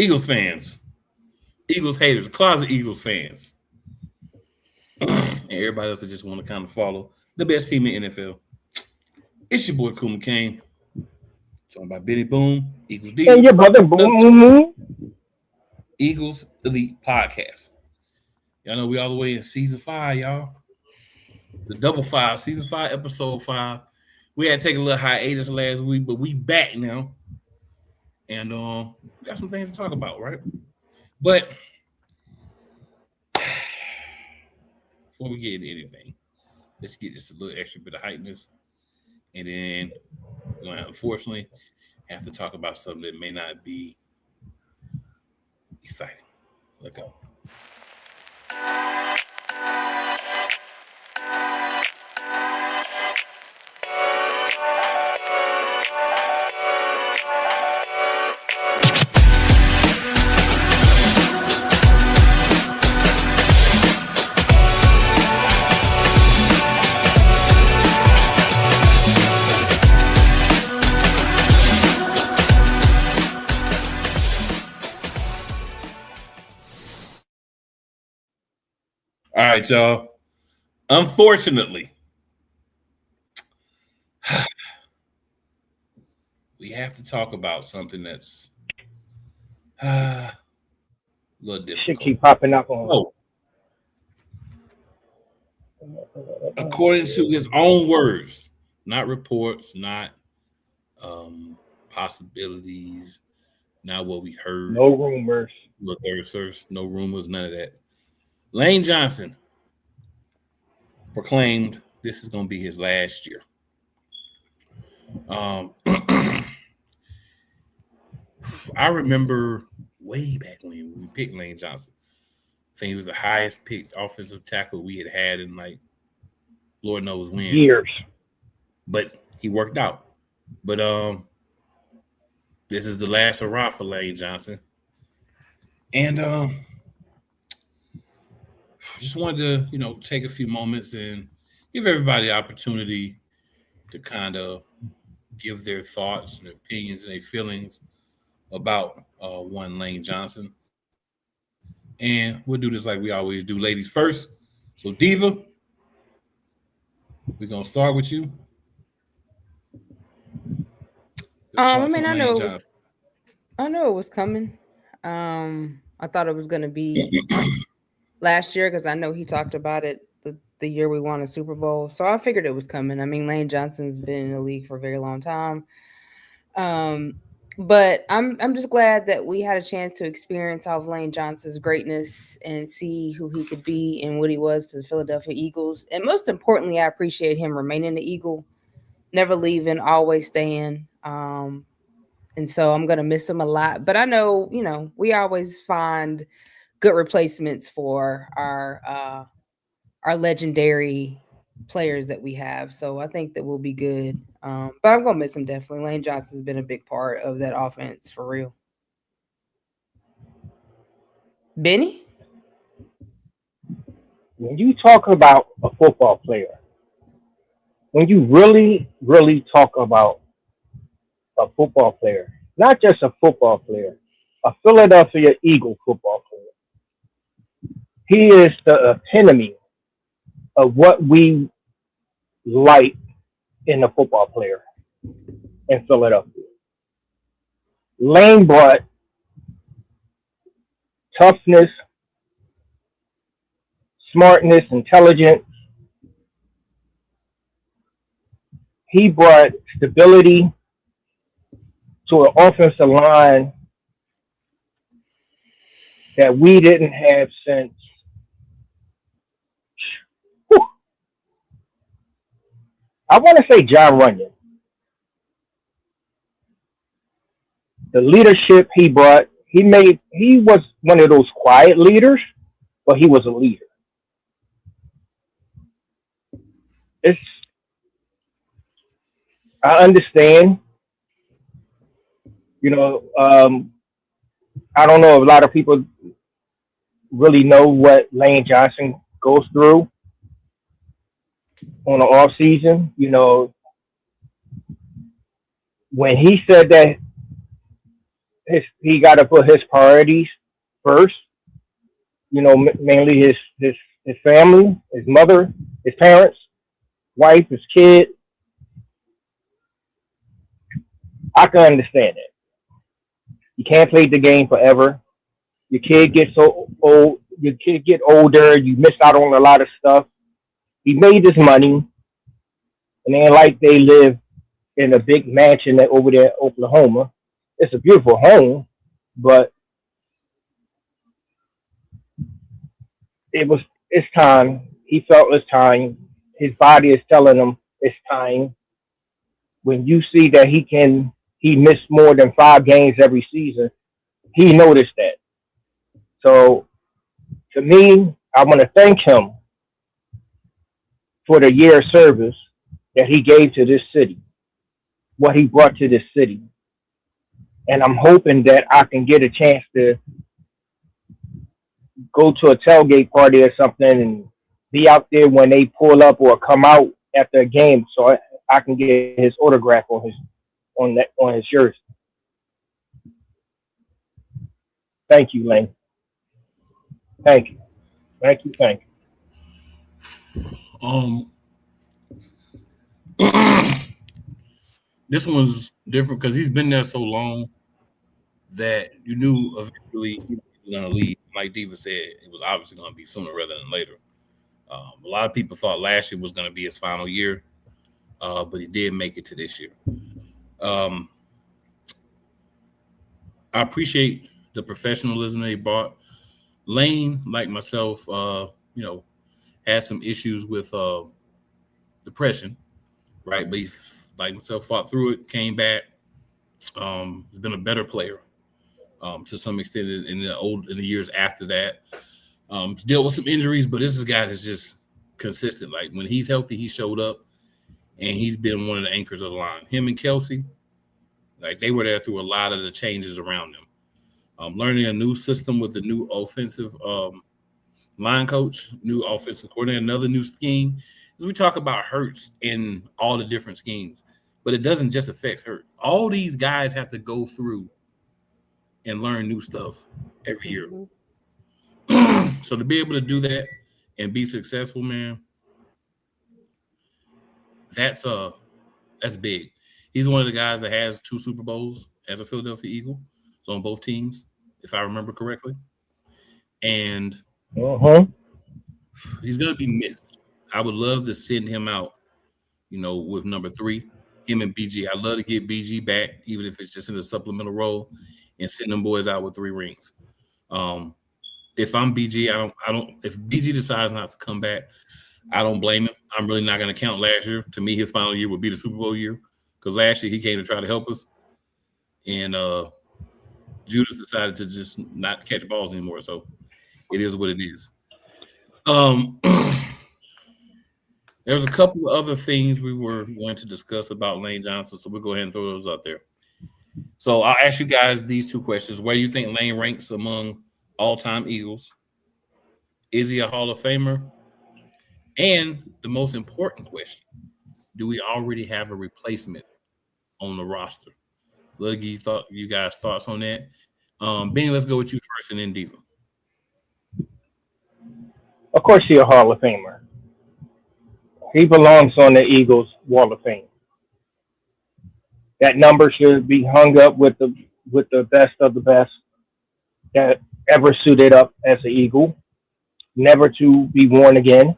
Eagles fans, Eagles haters, closet Eagles fans, and everybody else that just want to kind of follow the best team in NFL. It's your boy Cool McCain, joined by Benny Boom, Eagles And Diva, your brother, the boom, boom, boom. Eagles Elite Podcast. Y'all know we all the way in season 5, y'all. The double five, season 5, episode 5. We had to take a little hiatus last week, but we back now. And got some things to talk about, right? But before we get into anything, let's get just a little extra bit of hypeness. And then we're going to unfortunately have to talk about something that may not be exciting. Let's go. All right, y'all. Unfortunately, we have to talk about something that's a little Shit difficult. keep popping up on. So, according to his own words, not reports, not possibilities, not what we heard, No rumors. no third source, no rumors, none of that. Lane Johnson proclaimed this is going to be his last year. I remember way back when we picked Lane Johnson. I think he was the highest picked offensive tackle we had in like Lord knows when. Years. But he worked out. But this is the last hurrah for Lane Johnson. And just wanted to, take a few moments and give everybody the opportunity to kind of give their thoughts and opinions and their feelings about one Lane Johnson. And we'll do this like we always do, ladies first. So, Diva, we're going to start with you. I know it was coming. I thought it was going to be last year because I know he talked about it the year we won a Super Bowl. So I figured it was coming. I mean, Lane Johnson's been in the league for a very long time. But I'm just glad that we had a chance to experience all of Lane Johnson's greatness and see who he could be and what he was to the Philadelphia Eagles. And most importantly, I appreciate him remaining the Eagle, never leaving, always staying. And so I'm going to miss him a lot. But I know, we always find good replacements for our legendary players that we have. So I think that we'll be good. But I'm going to miss him definitely. Lane Johnson's been a big part of that offense for real. Benny? When you talk about a football player, when you really, really talk about a football player, not just a football player, a Philadelphia Eagle football player, he is the epitome of what we like in a football player in Philadelphia. Lane brought toughness, smartness, intelligence. He brought stability to an offensive line that we didn't have since. I want to say John Runyon. The leadership he brought, he was one of those quiet leaders, but he was a leader. I understand, I don't know if a lot of people really know what Lane Johnson goes through on the off season. When he said that he got to put his priorities first. You know, mainly his family, his mother, his parents, wife, his kid. I can understand it. You can't play the game forever. Your kid gets so old. Your kid get older. You miss out on a lot of stuff. He made his money, and ain't like they live in a big mansion over there in Oklahoma. It's a beautiful home, but it's time. He felt it's time. His body is telling him it's time. When you see that he missed more than 5 games every season, he noticed that. So to me, I want to thank him for the year of service that he gave to this city, what he brought to this city. And I'm hoping that I can get a chance to go to a tailgate party or something and be out there when they pull up or come out after a game, so I can get his autograph on his jersey. Thank you, Lane. Thank you. Thank you. Thank you. This one's different because he's been there so long that you knew eventually he was going to leave. Like Diva said, it was obviously going to be sooner rather than later. A lot of people thought last year was going to be his final year, but he did make it to this year. I appreciate the professionalism that he brought. Lane, like myself, has some issues with depression, right? But he, like myself, fought through it, came back. He's been a better player to some extent in the years after that. Dealt with some injuries, but this is a guy that's just consistent. Like when he's healthy, he showed up, and he's been one of the anchors of the line. Him and Kelsey, like they were there through a lot of the changes around them. Learning a new system with the new offensive line coach, new offensive coordinator, another new scheme. As we talk about Hurts in all the different schemes, but it doesn't just affect Hurts. All these guys have to go through and learn new stuff every year. So to be able to do that and be successful, man, that's big. He's one of the guys that has 2 Super Bowls as a Philadelphia Eagle. So on both teams, if I remember correctly. And he's going to be missed. I would love to send him out, with number 3, him and BG. I'd love to get BG back, even if it's just in a supplemental role, and send them boys out with 3 rings. If I'm BG, I don't. If BG decides not to come back, I don't blame him. I'm really not going to count last year. To me, his final year would be the Super Bowl year because last year he came to try to help us, and Judas decided to just not catch balls anymore. So it is what it is. There's a couple of other things we were going to discuss about Lane Johnson, so we'll go ahead and throw those out there. So I'll ask you guys these 2 questions. Where do you think Lane ranks among all-time Eagles? Is he a Hall of Famer? And the most important question, do we already have a replacement on the roster? Luggy, you guys thoughts on that? Benny, let's go with you first and then Diva. Of course he's a Hall of Famer. He belongs on the Eagles Wall of Fame. That number should be hung up with the best of the best that ever suited up as an Eagle, never to be worn again.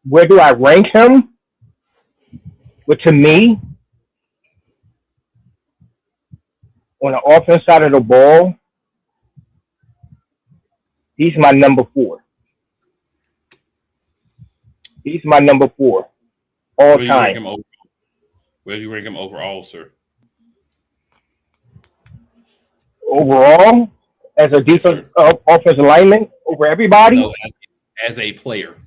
Where do I rank him? But to me, on the offense side of the ball, he's my number 4. He's my number 4 all time. Where do you rank him overall, sir? Overall, as a defense offensive lineman over everybody? No, as a player.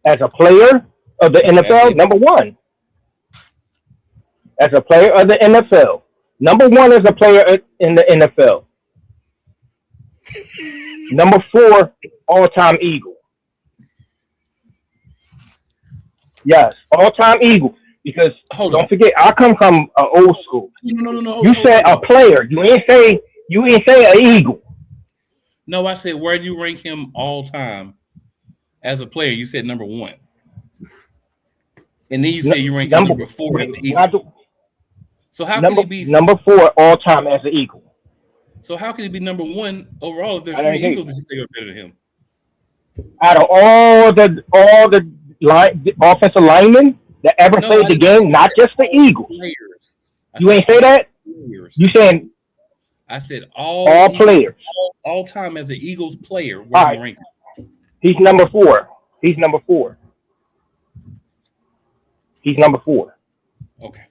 As a player of the NFL, number 1. As a player of the NFL. Number 1 as a player in the NFL. Number 4, all-time Eagle. Yes, all-time Eagle. Because Hold don't on. forget, I come from old school. No. You said a player. You ain't say an Eagle. No, I said where do you rank him all time as a player? You said number 1. And then you say you rank him number 4 as an Eagle. So how can he be number 4 all time as an Eagle? So how can he be number 1 overall if there's I 3 didn't hear Eagles that you think are better than him? Out of all the offensive linemen that ever No, played I the didn't game, say not that. just the Eagles. Players. I You said ain't say that? players. You saying I said all players. all time as an Eagles player. All Where do right. you rank him? He's number 4. He's number 4. He's number 4. Okay.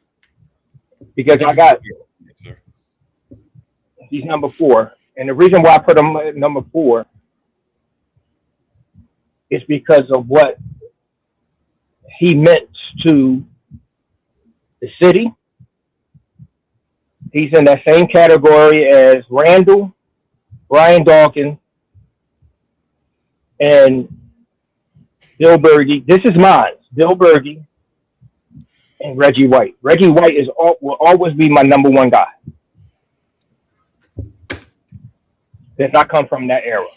Because I got he's number 4. And the reason why I put him at number 4 is because of what he meant to the city. He's in that same category as Randall, Brian Dawkins, and Bill Berge. This is mine. Bill Berge and Reggie White. Reggie White will always be my number 1 guy. Since I come from that era.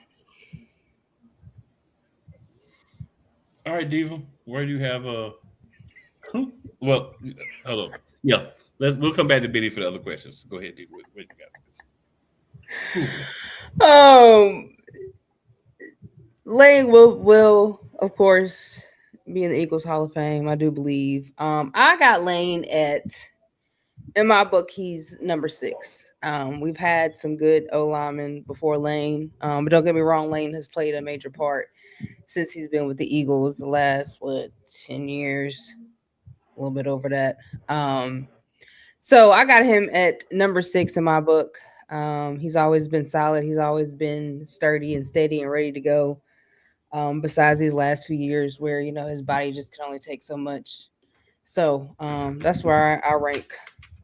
All right, Diva. Where do you have well, hold on. Yeah. We'll come back to Biddy for the other questions. Go ahead, Diva. What you got? Lane will of course be in the Eagles Hall of Fame. I do believe. I got Lane in my book, he's number 6. We've had some good O linemen before Lane, but don't get me wrong, Lane has played a major part since he's been with the Eagles the last 10 years, a little bit over that. So I got him at number 6 in my book. He's always been solid. He's always been sturdy and steady and ready to go. Besides these last few years where, his body just can only take so much. So that's where I rank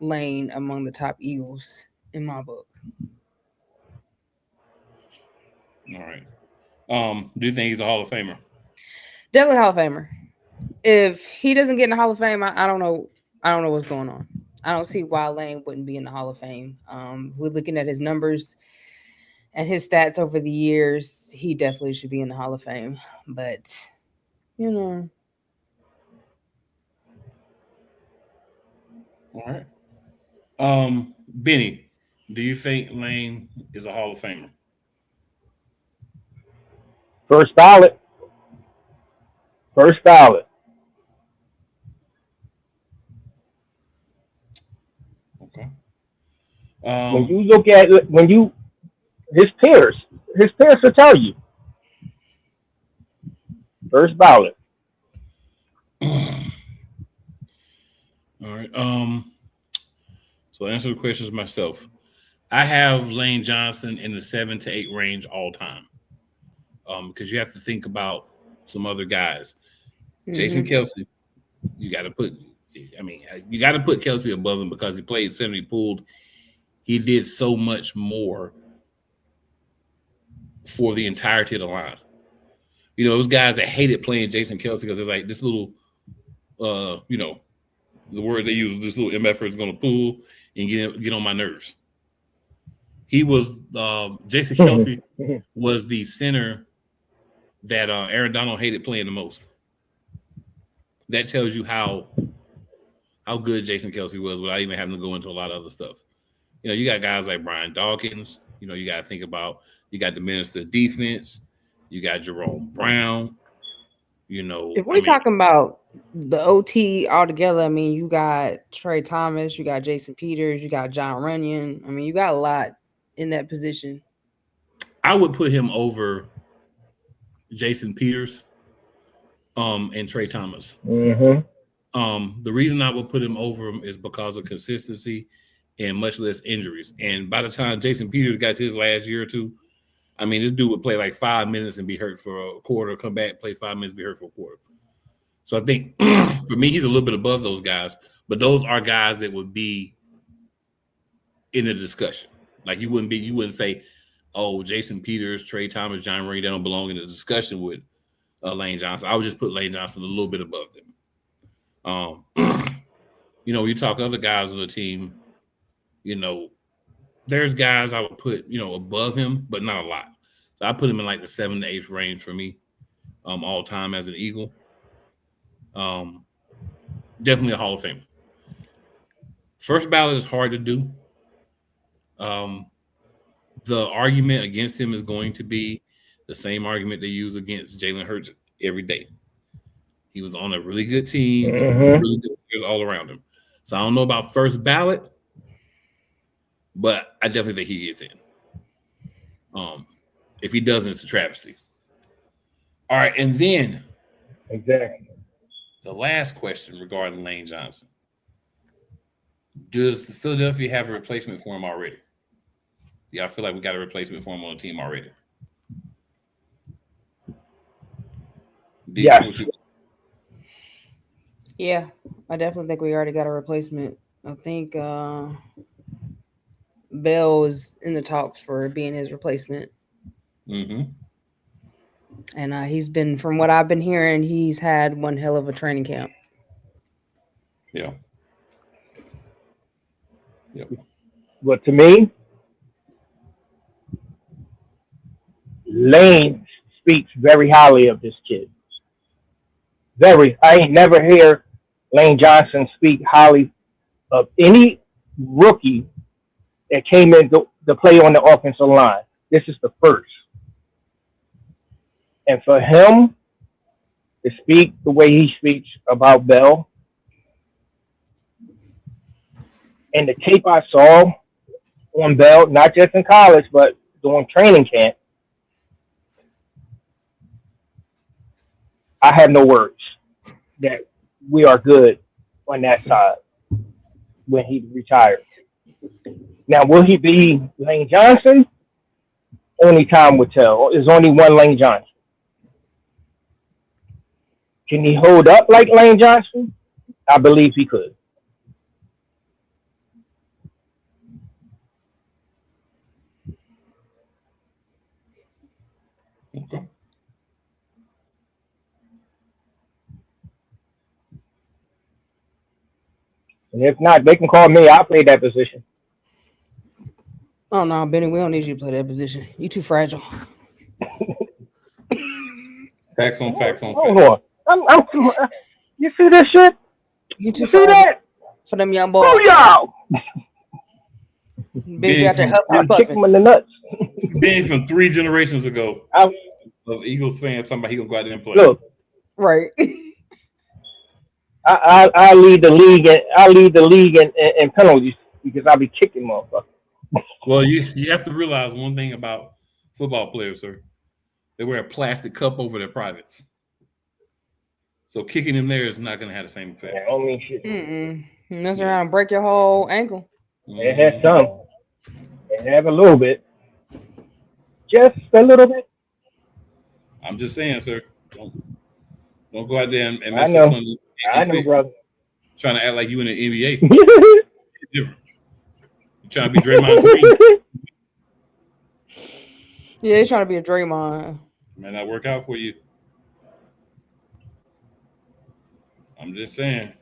Lane among the top Eagles in my book. All right. Do you think he's a Hall of Famer? Definitely Hall of Famer. If he doesn't get in the Hall of Fame, I don't know what's going on. I don't see why Lane wouldn't be in the Hall of Fame. We're looking at his numbers and his stats over the years. He definitely should be in the Hall of Fame. But, All right. Benny, do you think Lane is a Hall of Famer? First ballot. Okay. When you look at his peers will tell you. First ballot. All right. So answer the questions myself. I have Lane Johnson in the 7 to 8 range all time. Because you have to think about some other guys. Jason Kelce, you got to put Kelce above him because he played 70 pulled. He did so much more for the entirety of the line. Those guys that hated playing Jason Kelce because it's like this little, the word they use, this little MFer is going to pull and get on my nerves. He was Jason Kelce was the center that Aaron Donald hated playing the most. That tells you how good Jason Kelce was without even having to go into a lot of other stuff. You got guys like Brian Dawkins. You got to think about, you got the minister of defense. You got Jerome Brown. If we're talking about the OT altogether, you got Trey Thomas, you got Jason Peters, you got John Runyon. You got a lot in that position. I would put him over Jason Peters and Trey Thomas. Mm-hmm. The reason I would put him over him is because of consistency and much less injuries. And by the time Jason Peters got to his last year or two, this dude would play like 5 minutes and be hurt for a quarter, come back, play 5 minutes, be hurt for a quarter. So I think for me, he's a little bit above those guys, but those are guys that would be in the discussion. Like you wouldn't say, oh, Jason Peters, Trey Thomas, John Ray, they don't belong in the discussion with Lane Johnson. I would just put Lane Johnson a little bit above them. You talk other guys on the team, there's guys I would put, above him, but not a lot. So I put him in like the 7th to 8th range for me, all time as an Eagle. Definitely a Hall of Fame. First ballot is hard to do. The argument against him is going to be the same argument they use against Jalen Hurts every day. He was on a really good team, really good players all around him. So I don't know about first ballot, but I definitely think he gets in. If he doesn't, it's a travesty. All right, and then Exactly. the last question regarding Lane Johnson. Does the Philadelphia have a replacement for him already? Yeah, I feel like we got a replacement for him on the team already. Yes. Yeah, I definitely think we already got a replacement. I think Bell is in the talks for being his replacement. Mm-hmm. And he's been, from what I've been hearing, he's had one hell of a training camp. Yeah. Yep. But to me, Lane speaks very highly of this kid. I ain't never hear Lane Johnson speak highly of any rookie that came in to play on the offensive line. This is the first. And for him to speak the way he speaks about Bell, and the tape I saw on Bell, not just in college, but during training camp, I have no words that we are good on that side when he retired. Now, will he be Lane Johnson? Only time will tell. There's only one Lane Johnson. Can he hold up like Lane Johnson? I believe he could. Okay. And if not, they can call me. I'll play that position. Oh no, Benny, we don't need you to play that position. You too fragile. Facts on facts on Hold facts. on. You see this shit? You too You see fragile that? for them young boys. Oh, y'all! Benny out there huffing I'll and kick puffing. him in the nuts. Being from 3 generations ago I- of Eagles fans talking about he gonna go out there and play. Look, Right. I lead the league. I lead the league in penalties because I be kicking motherfuckers. Well, you have to realize one thing about football players, sir. They wear a plastic cup over their privates. So kicking him there is not going to have the same effect. Yeah, I don't mean shit. Mess around and break your whole ankle. They have some. They have a little bit. Just a little bit. I'm just saying, sir. Don't go out there and I mess know. up something. I know, brother. Trying to act like you in the NBA. Different. You trying to be Draymond Green. Yeah, they're trying to be a Draymond. May not work out for you. I'm just saying.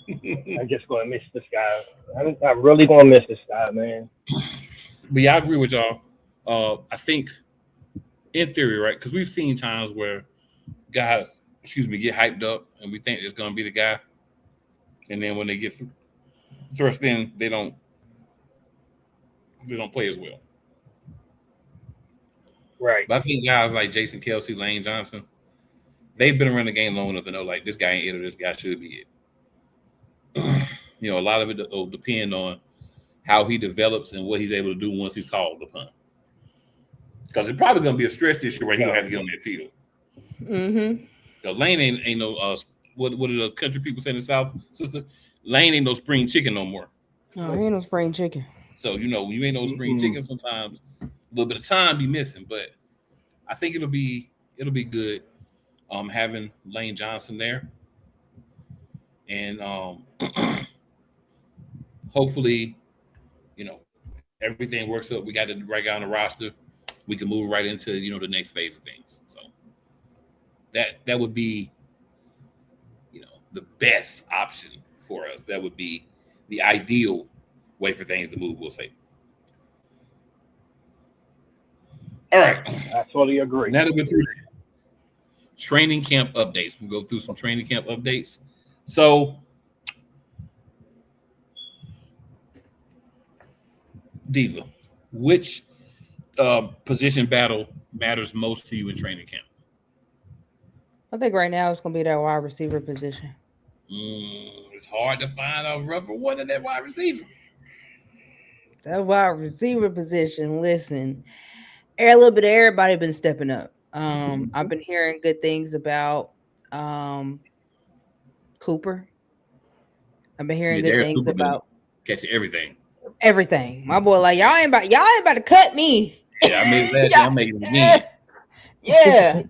I'm just gonna miss this guy. I'm really gonna miss this guy, man. But yeah, I agree with y'all. I think in theory, right? Because we've seen times where guys, get hyped up and we think it's going to be the guy. And then when they get thrust in, they don't play as well. Right. But I think guys like Jason Kelce, Lane Johnson, they've been around the game long enough to know, like, this guy ain't it or this guy should be it. A lot of it will depend on how he develops and what he's able to do once he's called upon. Because it's probably going to be a stretch this year where he's going to have to get on that field. Mm-hmm. Because Lane ain't no, what do the country people say in the South, sister? Lane ain't no spring chicken no more. No, he ain't no spring chicken. So, when you ain't no spring chicken, sometimes a little bit of time be missing. But I think it'll be good having Lane Johnson there. And hopefully, everything works out. We got the right guy on the roster. We can move right into, the next phase of things. So that would be, the best option for us. That would be the ideal way for things to move, we'll say. All right. I totally agree. Now that we're through training camp updates, we'll go through some training camp updates. So, Diva, which position battle matters most to you in training camp? I think right now it's going to be that wide receiver position. It's hard to find a rougher one than that wide receiver. That wide receiver position, listen, a little bit of everybody been stepping up. I've been hearing good things about Cooper. I've been hearing good things about catching everything. Everything. My boy, like, y'all ain't about to cut me. Yeah, I made that. I'm making it again. Yeah.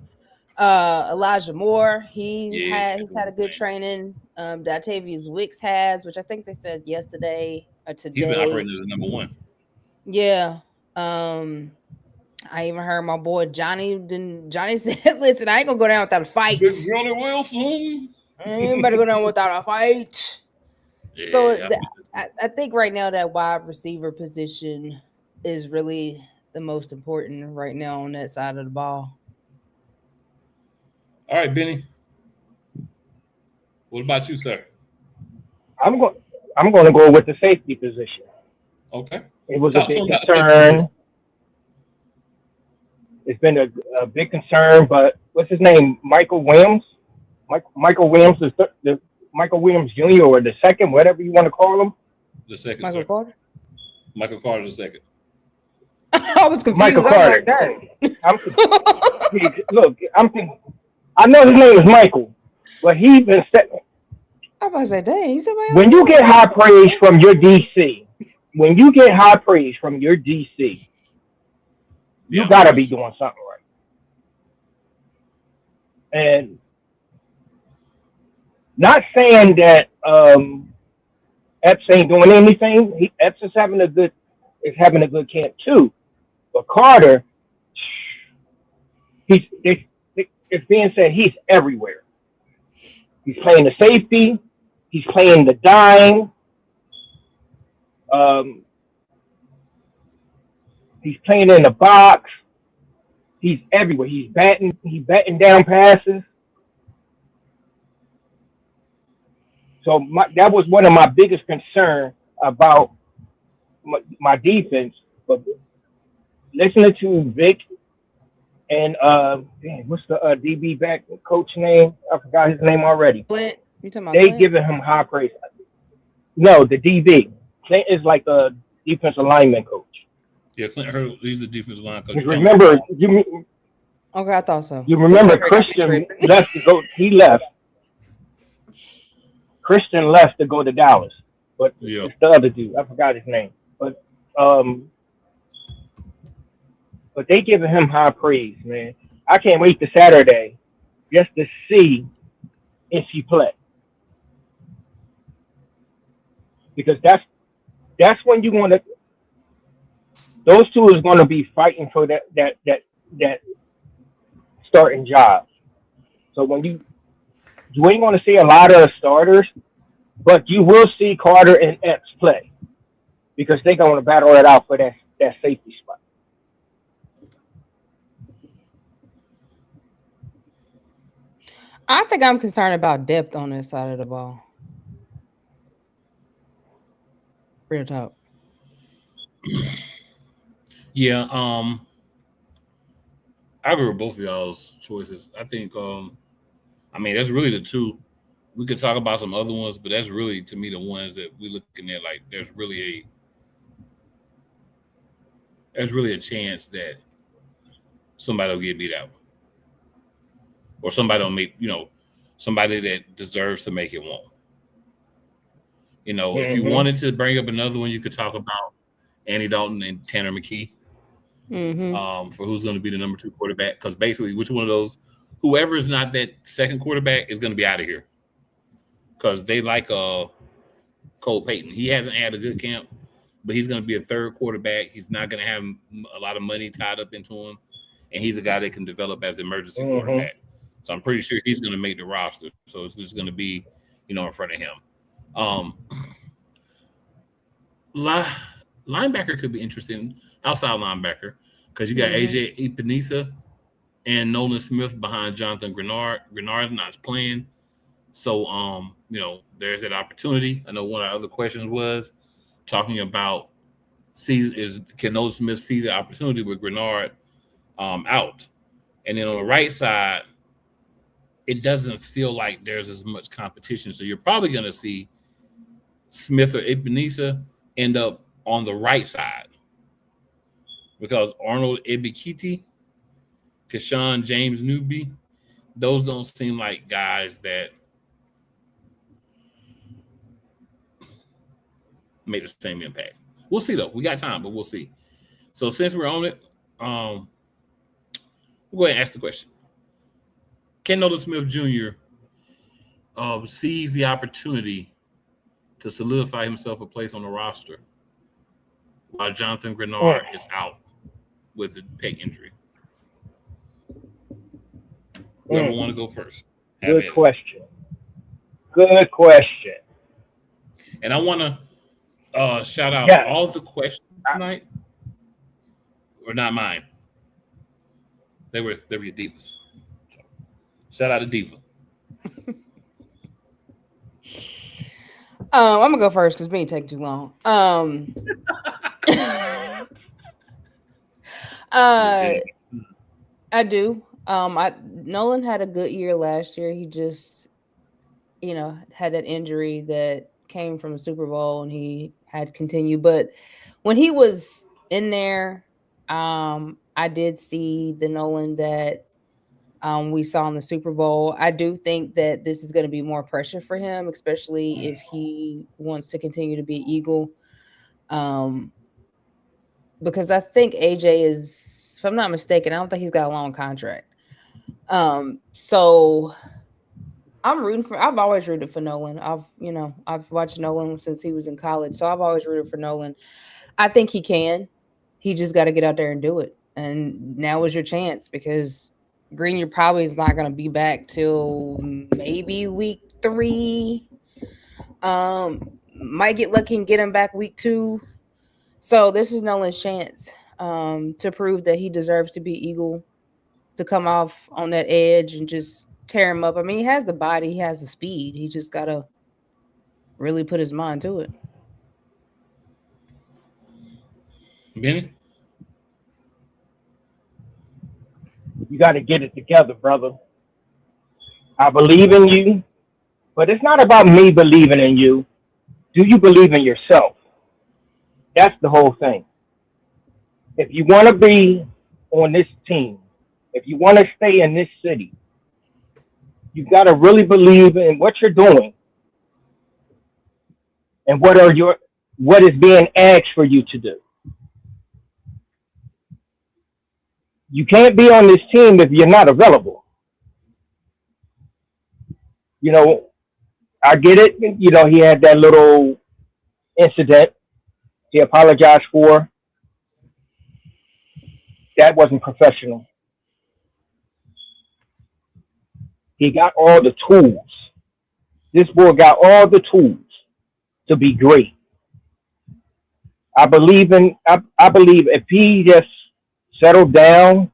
Elijah Moore, he's had a good training. Datavius Wicks has, which I think they said yesterday or today. He's been operating as number one. Yeah. I even heard my boy Johnny said, listen, I ain't gonna go down without a fight. Johnny Wilson. I ain't better go down without a fight. Yeah, so I think right now that wide receiver position is really the most important right now on that side of the ball. All right, Benny. What about you, sir? I'm going to go with the safety position. Okay. It was a big concern. It's been a big concern, but what's his name? Michael Williams. Michael Williams is the Michael Williams Jr. or the second, whatever you want to call him. The second, Michael Carter. Michael Carter the second. I was confused. Michael Carter. Look, I'm thinking. I know his name is Michael, but he's been set. I was about to say, dang, he said when you get high praise from your DC, you gotta be doing something right. And not saying that Epps ain't doing anything. Epps is having a good camp too. But Carter, it's being said he's everywhere. He's playing the safety. He's playing the dime. He's playing in the box. He's everywhere. He's batting down passes. So that was one of my biggest concerns about my defense. But listening to Vic and what's the DB back coach name? I forgot his name already. Clint. You talking about they Clint? giving him high praise. No, the DB. Clint is like a defensive lineman coach. Yeah, Clint Hurdle, he's the defensive line coach. Remember, okay, I thought so. You remember Christian left to go. He left. Christian left to go to Dallas, but it's the other dude. I forgot his name. But they giving him high praise, man. I can't wait to Saturday just to see if he play, because that's when you want to. Those two is going to be fighting for that starting job. So when you ain't going to see a lot of starters, but you will see Carter and Epps play because they're going to battle it out for that safety spot. I think I'm concerned about depth on this side of the ball. Real talk. Yeah, I agree with both of y'all's choices. I think, that's really the two. We could talk about some other ones, but that's really, to me, the ones that we're looking at. Like, there's really a chance that somebody will get beat out, or somebody will make, somebody that deserves to make it won't. If you wanted to bring up another one, you could talk about Andy Dalton and Tanner McKee. For who's going to be the number 2 quarterback, because basically which one of those, whoever is not that second quarterback is going to be out of here, because they like Cole Payton. He hasn't had a good camp, but he's going to be a third quarterback. He's not going to have a lot of money tied up into him, and he's a guy that can develop as an emergency quarterback. So I'm pretty sure he's going to make the roster. So it's just going to be in front of him. Linebacker could be interesting, outside linebacker, because you got AJ Epinesa and Nolan Smith behind Jonathan Grenard. Grenard's not playing. So, there's that opportunity. I know one of the other questions was talking about can Nolan Smith seize the opportunity with Grenard out? And then on the right side, it doesn't feel like there's as much competition. So you're probably going to see Smith or Epinesa end up on the right side because Arnold Ebiketie, Keshawn James Newby, those don't seem like guys that made the same impact. We'll see, though. We got time, but we'll see. So since we're on it, we'll go ahead and ask the question. Can Nolan Smith Jr. Seize the opportunity to solidify himself a place on the roster while Jonathan Grenard is out with the pec injury? Whoever want to go first. Good question. Good question. And I want to shout out all the questions tonight. Or not mine. They were your divas. Shout out to Diva. I'm gonna go first because me ain't taking too long. I do. Nolan had a good year last year. He just, had that injury that came from the Super Bowl, and he had continued. But when he was in there, I did see the Nolan that we saw in the Super Bowl. I do think that this is going to be more pressure for him, especially if he wants to continue to be Eagle. Because I think AJ is, if I'm not mistaken, I don't think he's got a long contract. So I've always rooted for Nolan. I've watched Nolan since he was in college. So I've always rooted for Nolan. I think he can. He just got to get out there and do it. And now is your chance because Green probably is not going to be back till maybe week 3. Might get lucky and get him back week 2. So this is Nolan's chance to prove that he deserves to be Eagle, to come off on that edge and just tear him up. I mean, he has the body, he has the speed. He just got to really put his mind to it. Benny? You got to get it together, brother. I believe in you, but it's not about me believing in you. Do you believe in yourself? That's the whole thing. If you want to be on this team, if you want to stay in this city, you got to really believe in what you're doing and what is being asked for you to do. You can't be on this team if you're not available. I get it. He had that little incident he apologized for. That wasn't professional. He got all the tools. This boy got all the tools to be great. I believe if he just settled down,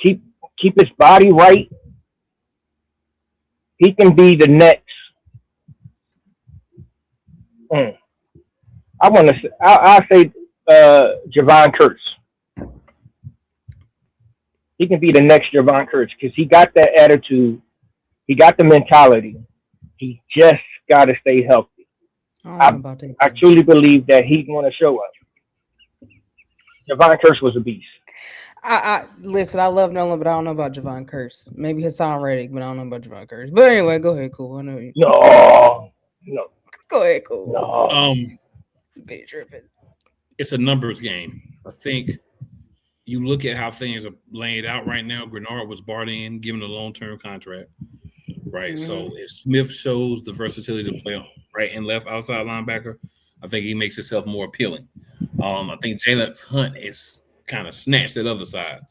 keep his body right, he can be the next. I'll say Javon Curse. He can be the next Javon Curse because he got that attitude. He got the mentality. He just got to stay healthy. I truly believe that he's going to show up. Javon Curse was a beast. Listen, I love Nolan, but I don't know about Javon Curse. Maybe Hassan Reddick, but I don't know about Javon Curse. But anyway, go ahead, cool. I know you. No. Go ahead, cool. No. It's a numbers game. I think you look at how things are laid out right now. Grenard was barred in, given a long-term contract, right? Mm-hmm. So if Smith shows the versatility to play on right and left outside linebacker, I think he makes himself more appealing. I think Jalen Hunt is kind of snatched that other side.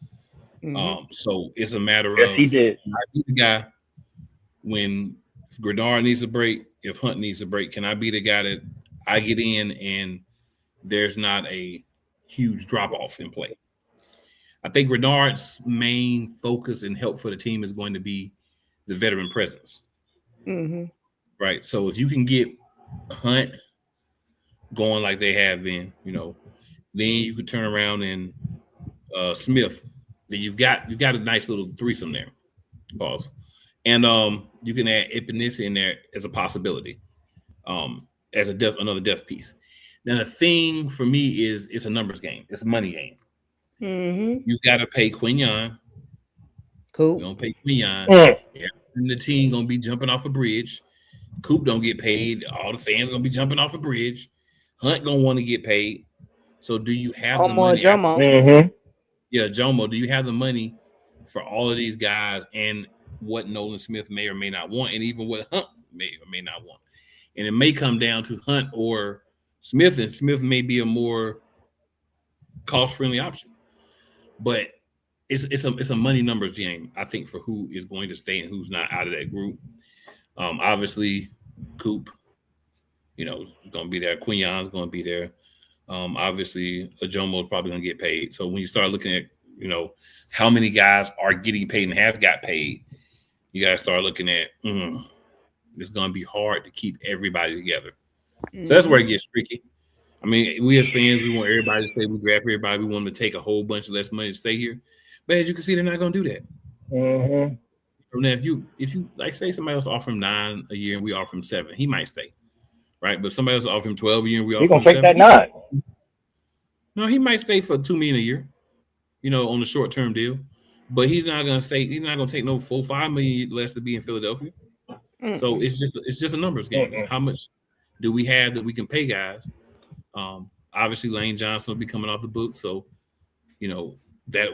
Mm-hmm. So it's a matter of he did. I be the guy when Grenard needs a break. if Hunt needs a break? Can I be the guy that I get in and there's not a huge drop off in play? I think Renard's main focus and help for the team is going to be the veteran presence. Mm-hmm. Right. So if you can get Hunt going like they have been, then you could turn around and Smith. Then you've got a nice little threesome there. Pause. And you can add Epinesa in there as a possibility, as another depth piece. Now the thing for me is it's a numbers game. It's a money game. Mm-hmm. You've got to pay Quinyon. Cool. You don't pay Quinyon. Yeah. And the team gonna be jumping off a bridge. Coop don't get paid. All the fans gonna be jumping off a bridge. Hunt gonna want to get paid. So do you have the money? Jomo. Mm-hmm. Yeah, Jomo. Do you have the money for all of these guys and what Nolan Smith may or may not want, and even what Hunt may or may not want? And it may come down to Hunt or Smith, and Smith may be a more cost-friendly option. But it's a money numbers game, I think, for who is going to stay and who's not out of that group. Obviously, Coop, is going to be there. Quinyon's going to be there. Obviously, Ajomo is probably going to get paid. So when you start looking at, how many guys are getting paid and have got paid, you got to start looking at, it's going to be hard to keep everybody together. Mm-hmm. So that's where it gets tricky. I mean, we as fans, we want everybody to stay. We draft everybody. We want them to take a whole bunch of less money to stay here. But as you can see, they're not going to do that. Mm-hmm. So now, if you like, say somebody else offer him 9 a year and we offer him 7, he might stay, right? But if somebody else offer him 12 a year and we offer him 7, he's gonna take that 9. No, he might stay for $2 million a year, on the short term deal. But he's not going to stay. He's not going to take no $4-5 million less to be in Philadelphia. Mm-hmm. So it's just a numbers game. Mm-hmm. How much do we have that we can pay guys? Obviously, Lane Johnson will be coming off the books, so that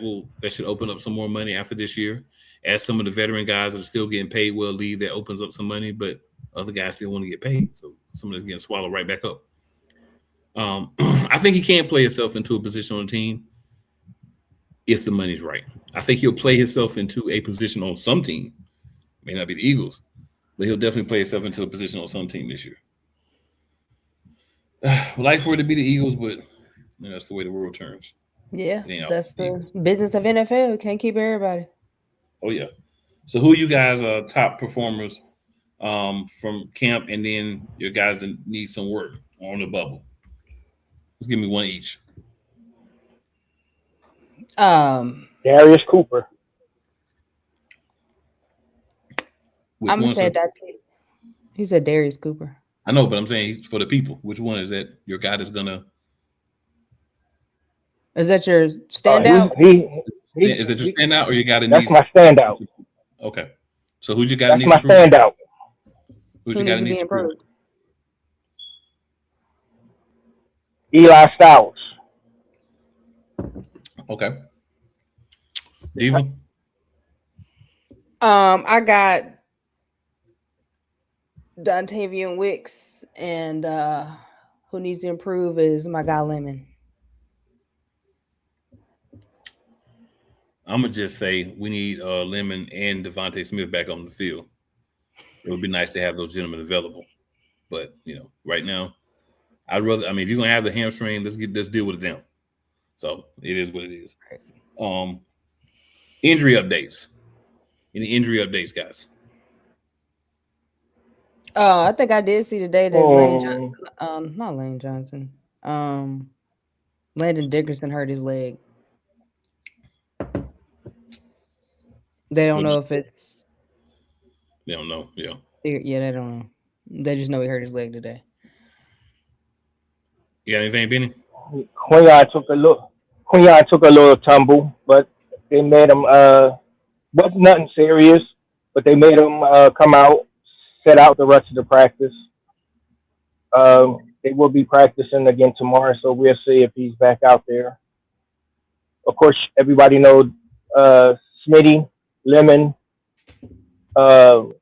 should open up some more money after this year. As some of the veteran guys that are still getting paid will leave, that opens up some money, but other guys still want to get paid, so some of that's getting swallowed right back up. I think he can play himself into a position on the team if the money's right. I think he'll play himself into a position on some team, may not be the Eagles, but he'll definitely play himself into a position on some team this year. I'd like for it to be the Eagles, but that's the way the world turns. Yeah, that's the business of NFL. Can't keep everybody. Oh, yeah. So who you guys are top performers from camp, and then your guys that need some work on the bubble? Let's give me one each. Darius Cooper. I'm going to say that. He said Darius Cooper. I know, but I'm saying for the people, which one is that your guy that's going to? Is that your standout? Is it your standout or you got a That's my standout. Okay. So who's you got? That's my standout. Who's you got to improve? Eli Styles. Okay. Diva? I got Dontavian Wicks, and who needs to improve is my guy Lemon. I'm gonna just say we need Lemon and Devontae Smith back on the field. It would be nice to have those gentlemen available, but right now, I'd rather. I mean, if you're gonna have the hamstring, let's deal with it now. So it is what it is. Injury updates. Any injury updates, guys? I think I did see today that not Lane Johnson. Landon Dickerson hurt his leg. They don't know if it's. They don't know. Yeah. Yeah, they don't know. They just know he hurt his leg today. You got anything, Benny? Quinyon took a little tumble, but they made him. Wasn't nothing serious, but they made him come out, set out the rest of the practice. They will be practicing again tomorrow, so we'll see if he's back out there. Of course, everybody knows Smitty, Lemon. Smitty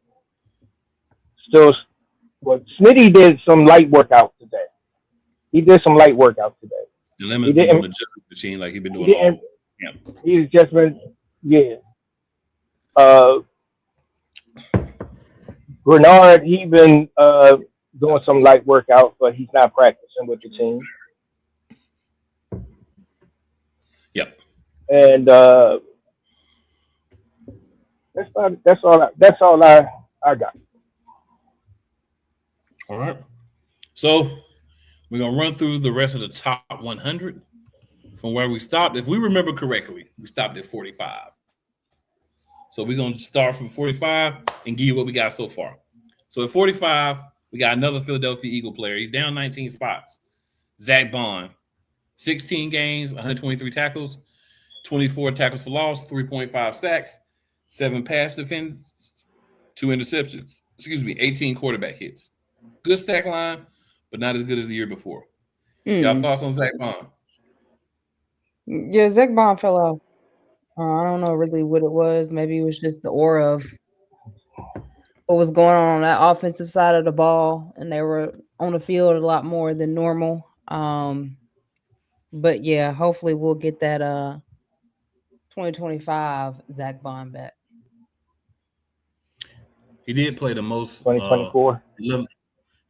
did some light workout today. He did some light workout today. And Lemon's been doing the jumping machine like he's been doing all camp. He's just been, yeah. Bernard, he been doing some light workouts, but he's not practicing with the team. Yep. And that's all I got. All right. So we're gonna run through the rest of the top 100 from where we stopped. If we remember correctly, we stopped at 45. So we're gonna start from 45 and give you what we got so far. So at 45, we got another Philadelphia Eagle player. He's down 19 spots. Zach Bond, 16 games, 123 tackles, 24 tackles for loss, 3.5 sacks, 7 pass defense, 2 interceptions. 18 quarterback hits. Good stack line, but not as good as the year before. Y'all thoughts on Zach Bond? Yeah, Zach Bond fell off. I don't know really what it was. Maybe it was just the aura of what was going on that offensive side of the ball, and they were on the field a lot more than normal. But yeah, hopefully we'll get that 2025 Zach Bond back. He did play the most 2024.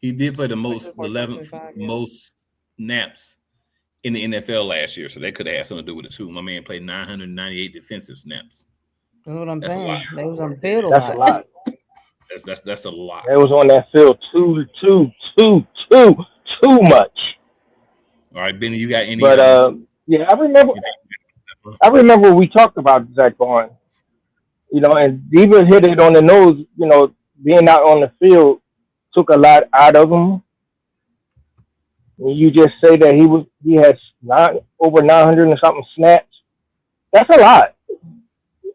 He did play the most 11th most snaps in the NFL last year, so that could have had something to do with it too. My man played 998 defensive snaps. That's what I'm That's a saying. lot. They was on the field a That's lot. a lot. That's a lot. They was on that field too much. All right, Benny, you got any? But yeah, I remember we talked about Zach Bond, and Diva hit it on the nose. Being out on the field took a lot out of him. When you just say that he has over 900 and something snaps, that's a lot.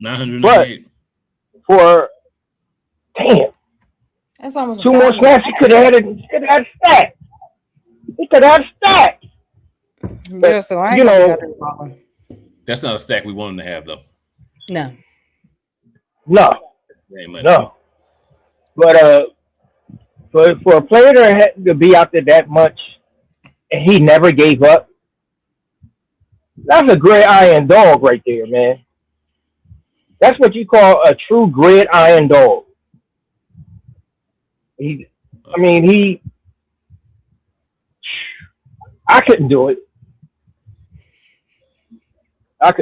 998. For damn, That's almost 2 more snaps. He could have had a stack. He could have stack. Yeah, so I ain't That's not a stack we want him to have, though. No. Very much. No. But for a player to be out there that much, and he never gave up, that's a gridiron dog right there, man. That's what you call a true gridiron dog. I couldn't do it. But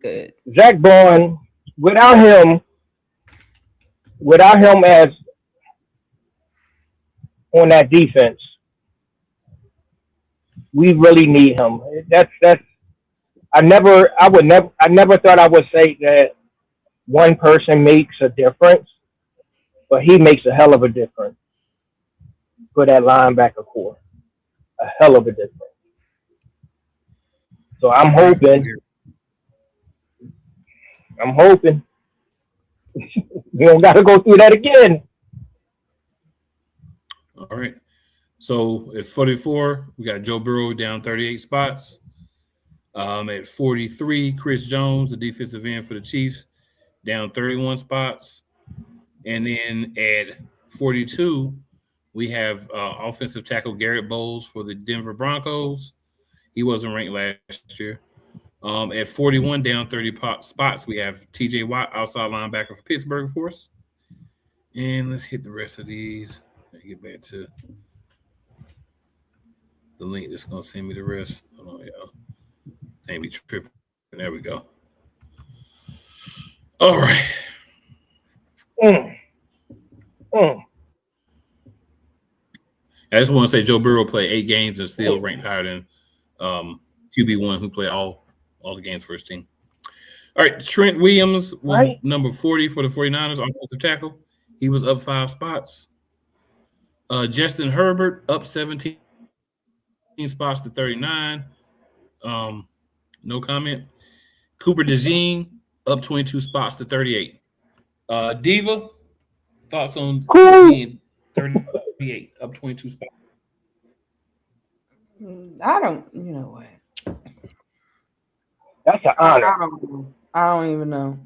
Good. Zach Bond, without him as on that defense, we really need him. I never thought I would say that one person makes a difference, but he makes a hell of a difference for that linebacker corps. A hell of a difference. So I'm hoping we don't got to go through that again. All right. So at 44, we got Joe Burrow down 38 spots. At 43, Chris Jones, the defensive end for the Chiefs, down 31 spots. And then at 42, we have offensive tackle Garrett Bowles for the Denver Broncos. He wasn't ranked last year. At 41, down 30 spots, we have TJ Watt, outside linebacker for Pittsburgh for us. And let's hit the rest of these. Let me get back to the link that's going to send me the rest. Hold on, y'all. Can't be tripping. There we go. All right. I just want to say Joe Burrow played 8 games and still ranked higher than QB1, who played all the games for his team. All right, Trent Williams was number 40 for the 49ers, offensive tackle. He was up 5 spots. Justin Herbert up 17 spots to 39. No comment. Cooper DeJean up 22 spots to 38. Diva, thoughts on being 38, up 22 spots? I don't, you know what? That's an honor. I don't even know.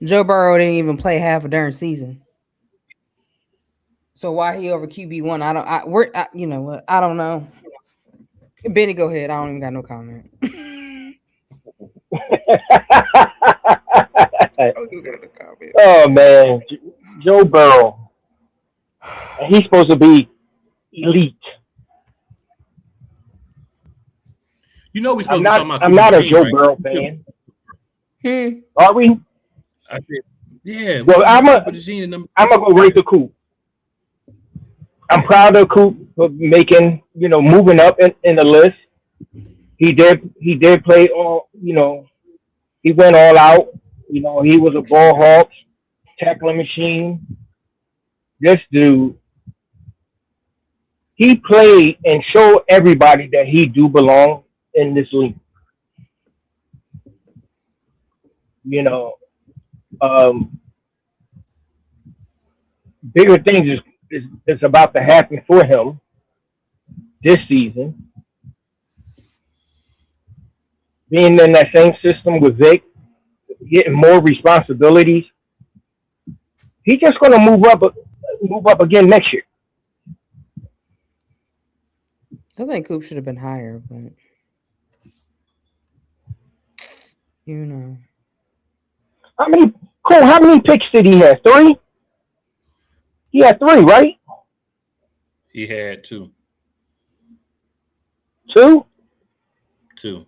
Joe Burrow didn't even play half a darn season. So why he over QB1? You know what? I don't know. Benny, go ahead. I don't even got no comment. Oh man, Joe Burrow. and he's supposed to be elite. You know we're I'm supposed to be not. talking about I'm Cooper not a DeJean, Joe right? Burrow fan. Hmm. Are we? I said, yeah. We're Well, talking I'm about a. Cooper DeJean at number I'm gonna go rate the Coop. I'm proud of Coop for making, moving up in the list. He did play all, he went all out. He was a ball hawk, tackling machine. This dude, he played and showed everybody that he do belong in this league. You know, um, bigger things is about to happen for him this season. Being in that same system with Vic, getting more responsibilities. He's just going to move up again next year. I think Coop should have been higher, but you know. How many? Cole, how many picks did he have? 3. He had 3, right? he had 2. 2. 2.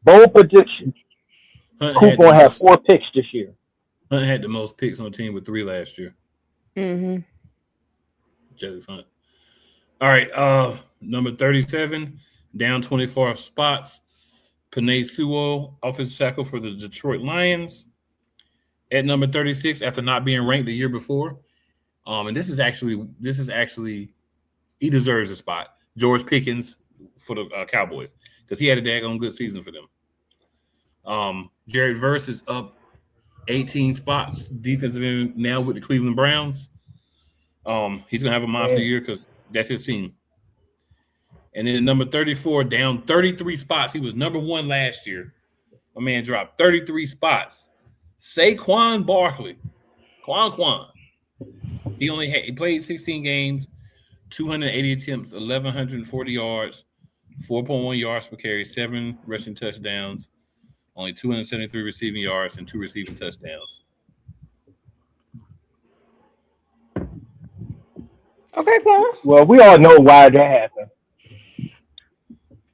Bold prediction. Hunt Coop had the gonna have most. 4 picks this year. Hunt had the most picks on the team with 3 last year. Mm-hmm. Justice Hunt. All right. Number 37, down 24 spots. Panay Sewell, offensive tackle for the Detroit Lions. At number 36, after not being ranked the year before. And this is actually he deserves a spot. George Pickens for the Cowboys, because he had a daggone good season for them. Jared Verse is up 18 spots, defensive end now with the Cleveland Browns. He's gonna have a monster year because that's his team. And then number 34, down 33 spots. He was number 1 last year. My man dropped 33 spots. Saquon Barkley. Quan. He played 16 games, 280 attempts, 1,140 yards, 4.1 yards per carry, 7 rushing touchdowns, only 273 receiving yards, and 2 receiving touchdowns. Okay, Quan. Well, we all know why that happened.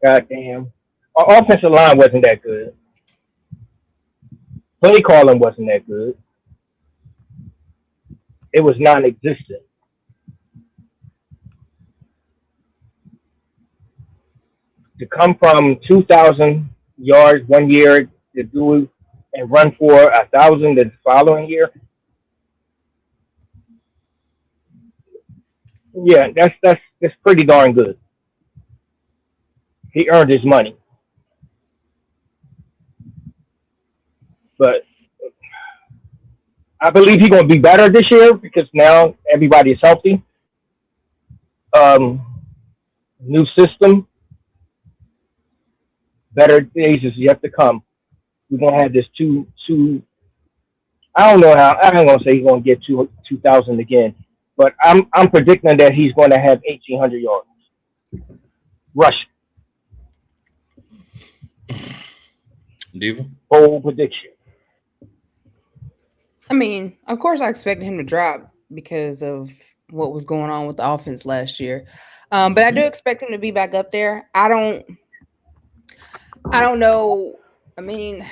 God damn. Our offensive line wasn't that good. Play calling wasn't that good. It was non-existent. To come from 2,000 yards one year to do and run for 1,000 the following year. Yeah, that's pretty darn good. He earned his money. But I believe he's going to be better this year because now everybody is healthy. New system, better days is yet to come. We're going to have this two. I don't know how. I ain't going to say he's going to get 2,000 again, but I'm predicting that he's going to have 1,800 yards rushing. Diva? Bold prediction. I mean, of course, I expected him to drop because of what was going on with the offense last year. But I do expect him to be back up there. I don't know. I mean,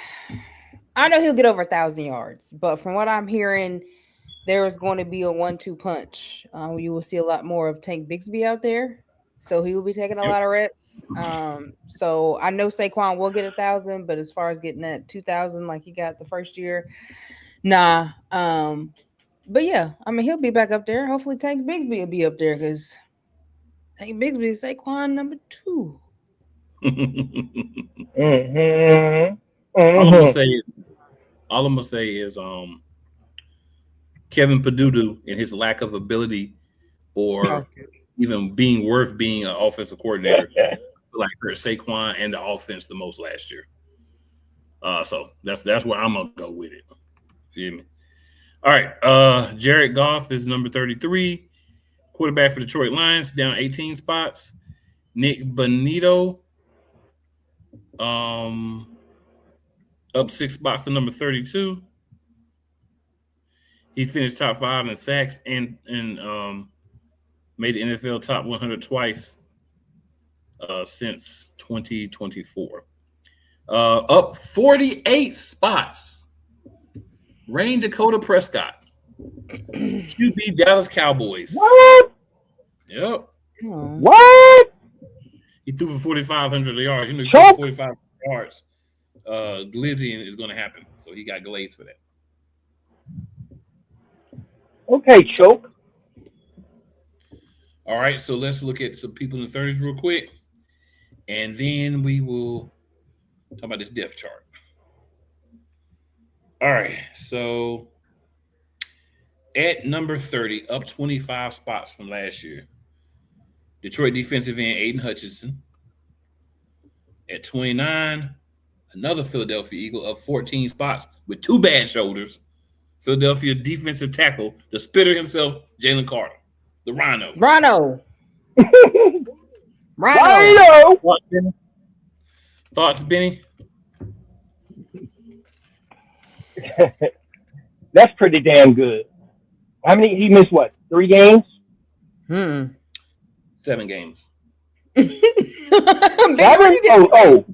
I know he'll get over 1,000 yards, but from what I'm hearing, there is going to be a 1-2 punch. You will see a lot more of Tank Bigsby out there, so he will be taking a lot of reps. So I know Saquon will get 1,000, but as far as getting that 2,000 like he got the first year, nah. But yeah, I mean, he'll be back up there. Hopefully, Tank Bigsby will be up there because Tank Bigsby is Saquon number 2. Mm-hmm. All I'm gonna say is Kevin Padudu and his lack of ability or even being worth being an offensive coordinator, like hurt Saquon and the offense the most last year. So that's where I'm gonna go with it. Feel me? All right. Jared Goff is number 33, quarterback for Detroit Lions, down 18 spots. Nick Bonito, up 6 spots to number 32. He finished top 5 in sacks and made the NFL top 100 twice since 2024. Up 48 spots. Rain Dakota Prescott, QB Dallas Cowboys. What? Yep. What? He threw for 4,500 yards. You know, he Choke. threw 4,500 yards. Glizzy is going to happen, so he got glazed for that. Okay, choke. All right, so let's look at some people in the 30s real quick, and then we will talk about this depth chart. All right, so at number 30, up 25 spots from last year, Detroit defensive end Aiden Hutchinson. At 29, another Philadelphia Eagle, up 14 spots with 2 bad shoulders. Philadelphia defensive tackle, the spitter himself, Jalen Carter, the Rhino. Rhino. Rhino. Thoughts, Benny? That's pretty damn good. How many? He missed what? 3 games? 7 games. 7? Oh.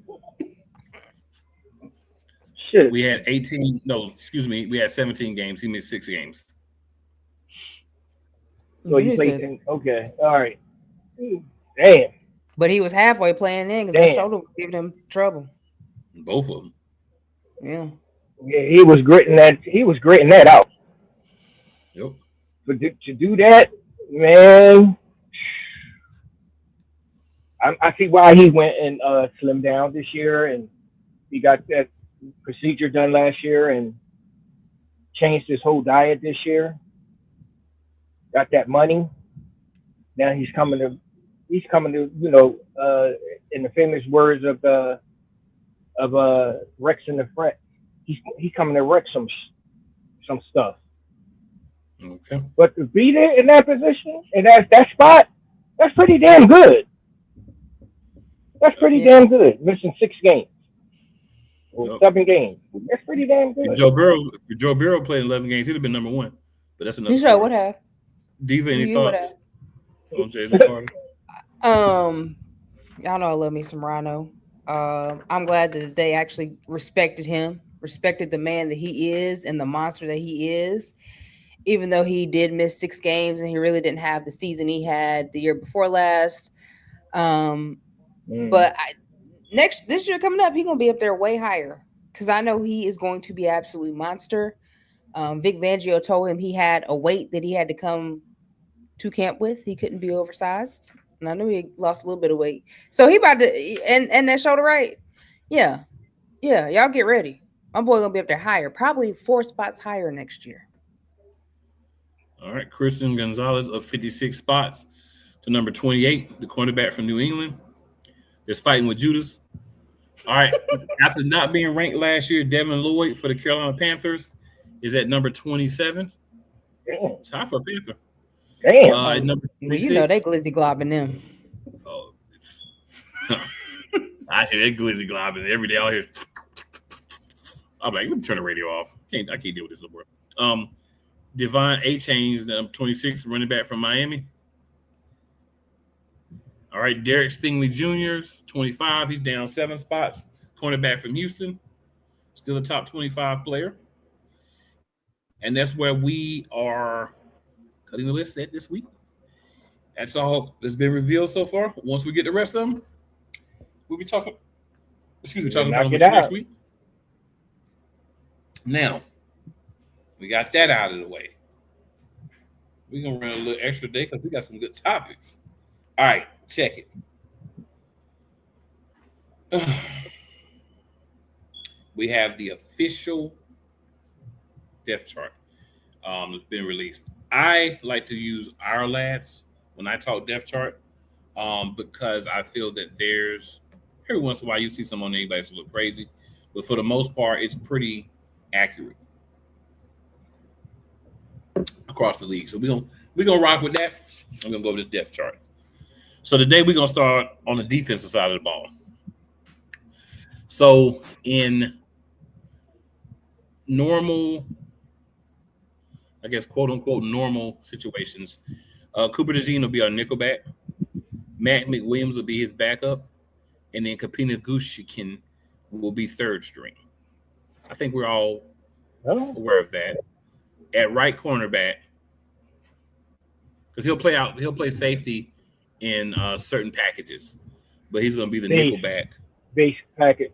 Shit. We had 18. No, excuse me. We had 17 games. He missed 6 games. So you played 10. Okay. All right. Damn. But he was halfway playing in because that shoulder was giving him trouble. Both of them. Yeah. Yeah, he was gritting that out. Yep. But to do that, man, I see why he went and slimmed down this year, and he got that procedure done last year and changed his whole diet this year. Got that money. Now he's coming to, you know, in the famous words of Rex and the Fret, he's coming to wreck some stuff. Okay. But to be there in that position and that spot, that's pretty damn good. That's pretty damn good. Missing 6 games. Or 7 games. That's pretty damn good. If Joe Burrow played 11 games, he'd have been number 1. But that's another You sure would have. Diva, any thoughts on Jalen Carter? Y'all know I love me some Rhino. I'm glad that they actually respected him, respected the man that he is and the monster that he is. Even though he did miss 6 games and he really didn't have the season he had the year before last. But this year coming up, he's gonna be up there way higher because I know he is going to be an absolute monster. Vic Fangio told him he had a weight that he had to come to camp with. He couldn't be oversized, and I knew he lost a little bit of weight. So he about to and that shoulder right, yeah. Y'all get ready. My boy gonna be up there higher, probably 4 spots higher next year. All right, Christian Gonzalez of 56 spots to number 28, the cornerback from New England. Is fighting with Judas. All right, after not being ranked last year, Devin Lloyd for the Carolina Panthers is at number 27. It's high for a Panther. Damn. Number 26. You know they glizzy globbing them. Oh, I hear that glizzy globbing every day out here. I'm like, let me turn the radio off. I can't deal with this no more. Devon Achane, number 26, running back from Miami. All right, Derek Stingley Jr., 25. He's down 7 spots. Cornerback from Houston. Still a top 25 player. And that's where we are cutting the list at this week. That's all that's been revealed so far. Once we get the rest of them, we'll be talking about them next week. Now, we got that out of the way. We're going to run a little extra day because we got some good topics. All right, check it. We have the official depth chart that's been released. I like to use our lads when I talk depth chart because I feel that there's every once in a while you see someone on anybody that's a little crazy, but for the most part, it's pretty accurate across the league. So we're gonna rock with that. I'm gonna go over this depth chart. So today we're gonna start on the defensive side of the ball. So in normal, I guess, quote unquote, normal situations, Cooper DeJean will be our nickelback. Matt McWilliams will be his backup, and then Kapina Gushikin will be third string. I think we're all aware of that. At right cornerback, because he'll play safety in certain packages, but he's going to be the nickelback. Base package.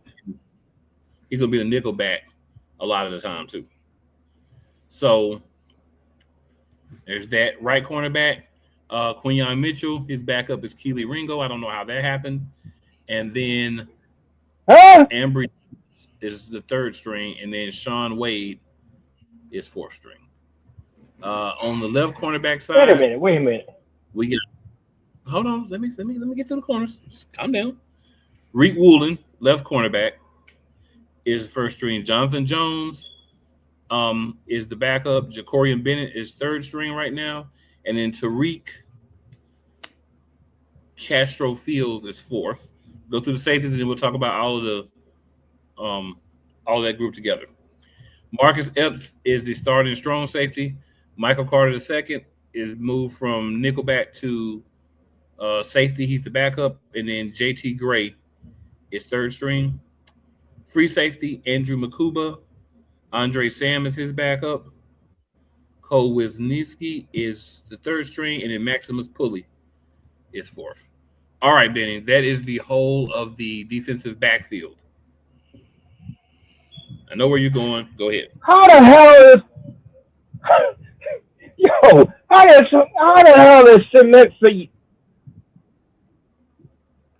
He's going to be the nickelback a lot of the time too. So there's that right cornerback. Quinyon Mitchell, his backup is Keely Ringo. I don't know how that happened. And then Ambry is the third string, and then Sean Wade is fourth string. On the left cornerback side. Wait a minute. We got. Hold on. Let me get to the corners. Just calm down. Reek Woolen, left cornerback, is first string. Jonathan Jones is the backup. Jacorian Bennett is third string right now. And then Tariq Castro Fields is fourth. Go through the safeties, and then we'll talk about all of that group together. Marcus Epps is the starting strong safety. Michael Carter II is moved from nickelback to safety. He's the backup. And then JT Gray is third string. Free safety, Andrew Makuba. Andre Sam is his backup. Cole Wisniewski is the third string. And then Maximus Pulley is fourth. All right, Benny, that is the whole of the defensive backfield. I know where you're going. Go ahead. How the hell is cement feet